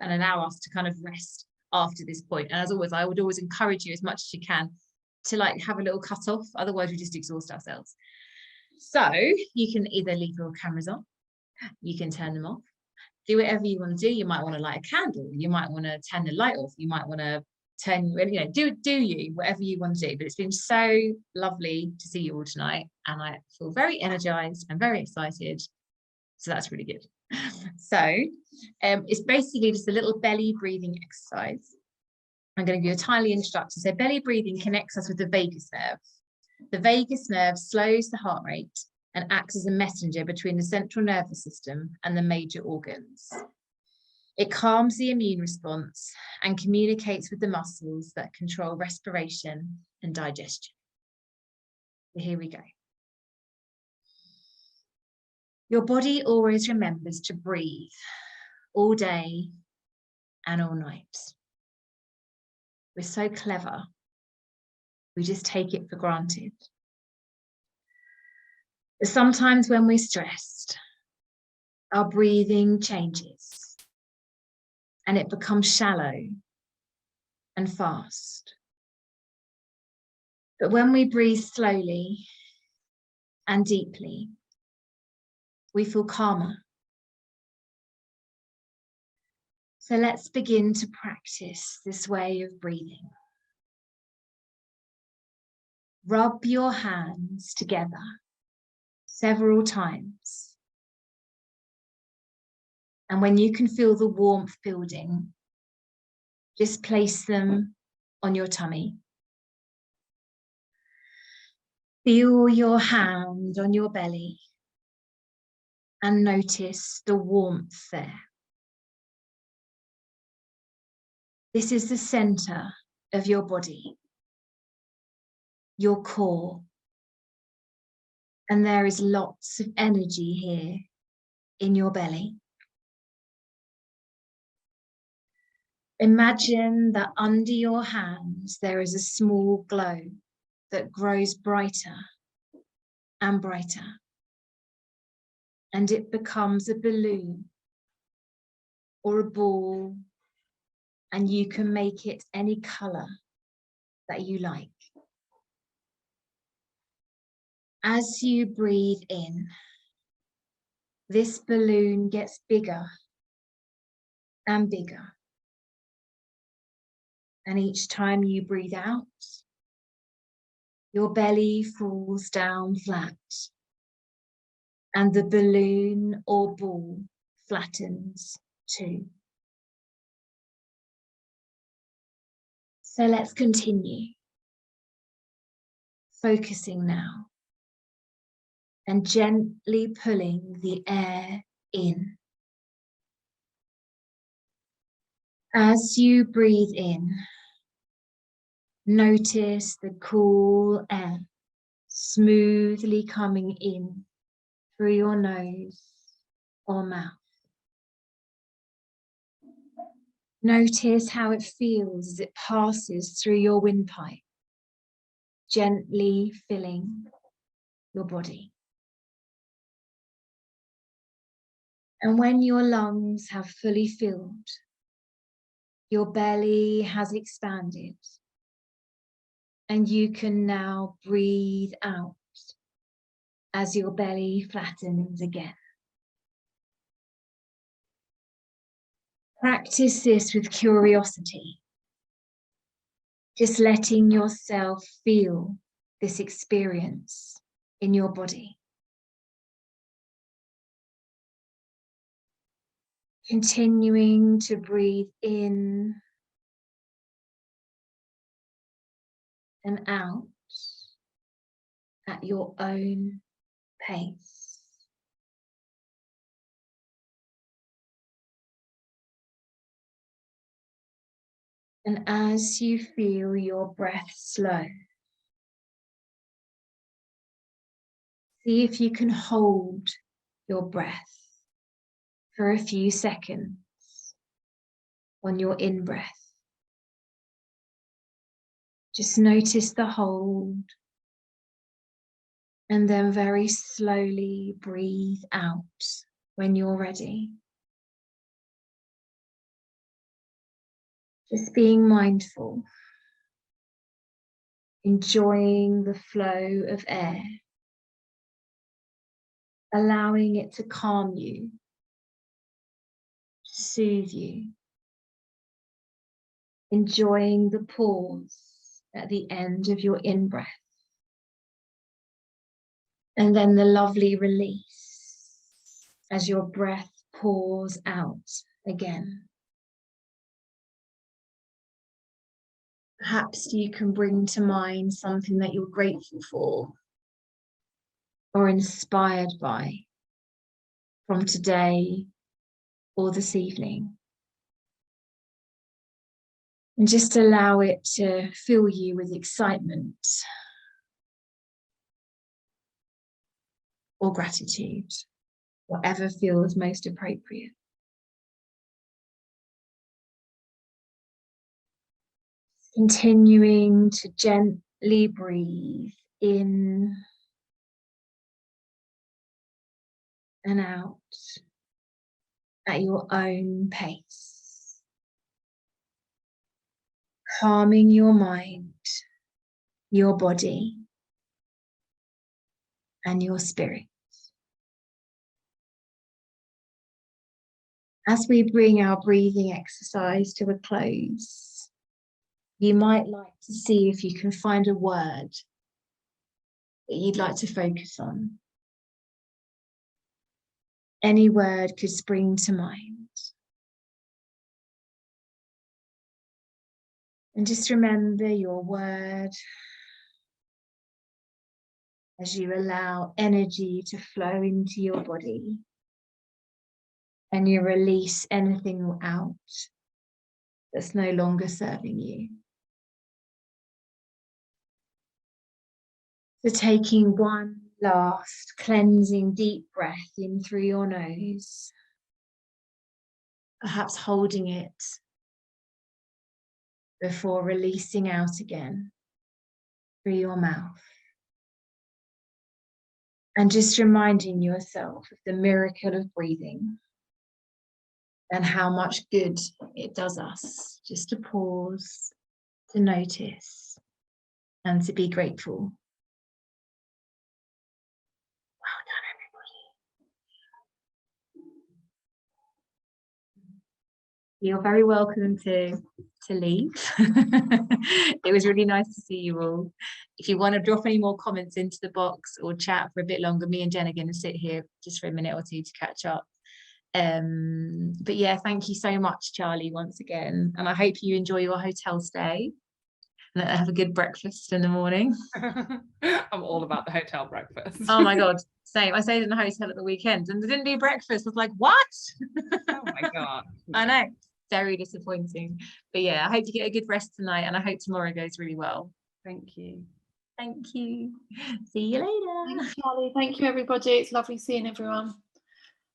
and allow us to kind of rest after this point. And as always, I would always encourage you as much as you can to like have a little cut off, otherwise we just exhaust ourselves. So you can either leave your cameras on, you can turn them off, do whatever you want to do. You might want to light a candle, you might want to turn the light off, you might want to turn, do you, whatever you want to do. But it's been so lovely to see you all tonight, and I feel very energized and very excited, so that's really good. So it's basically just a little belly breathing exercise. I'm going to give you a tiny introduction. So belly breathing connects us with the vagus nerve. The vagus nerve slows the heart rate and acts as a messenger between the central nervous system and the major organs. It calms the immune response and communicates with the muscles that control respiration and digestion. So here we go. Your body always remembers to breathe all day and all night. We're so clever. We just take it for granted. But sometimes when we're stressed, our breathing changes and it becomes shallow and fast. But when we breathe slowly and deeply, we feel calmer. So let's begin to practice this way of breathing. Rub your hands together several times. And when you can feel the warmth building, just place them on your tummy. Feel your hand on your belly and notice the warmth there. This is the center of your body, your core, and there is lots of energy here in your belly. Imagine that under your hands there is a small glow that grows brighter and brighter, and it becomes a balloon or a ball, and you can make it any color that you like. As you breathe in, this balloon gets bigger and bigger. And each time you breathe out, your belly falls down flat and the balloon or ball flattens too. So let's continue, focusing now and gently pulling the air in. As you breathe in, notice the cool air smoothly coming in through your nose or mouth. Notice how it feels as it passes through your windpipe, gently filling your body. And when your lungs have fully filled, your belly has expanded, and you can now breathe out as your belly flattens again. Practice this with curiosity, just letting yourself feel this experience in your body. Continuing to breathe in and out at your own pace. And as you feel your breath slow, see if you can hold your breath for a few seconds on your in-breath. Just notice the hold and then very slowly breathe out when you're ready. Just being mindful, enjoying the flow of air, allowing it to calm you, soothe you, enjoying the pause at the end of your in-breath, and then the lovely release as your breath pours out again. Perhaps you can bring to mind something that you're grateful for or inspired by from today or this evening. And just allow it to fill you with excitement or gratitude, whatever feels most appropriate. Continuing to gently breathe in and out at your own pace, calming your mind your body, and your spirit. As we bring our breathing exercise to a close, you might like to see if you can find a word that you'd like to focus on. Any word could spring to mind. And just remember your word as you allow energy to flow into your body and you release anything out that's no longer serving you. So taking one last cleansing deep breath in through your nose, perhaps holding it before releasing out again through your mouth. And just reminding yourself of the miracle of breathing and how much good it does us just to pause, to notice, and to be grateful. Well done, everybody. You're very welcome to leave. It was really nice to see you all. If you want to drop any more comments into the box or chat for a bit longer, me and Jen are going to sit here just for a minute or two to catch up. But yeah, thank you so much, Charlie, once again, and I hope you enjoy your hotel stay and have a good breakfast in the morning.
I'm all about the hotel breakfast.
Oh my god, same. I stayed in a hotel at the weekend and they didn't do breakfast. I was like, what?
Oh my god.
I know, very disappointing. But yeah, I hope you get a good rest tonight and I hope tomorrow goes really well.
Thank you.
Thank you. See you later.
Thanks, Charlie. Thank you, everybody. It's lovely seeing everyone.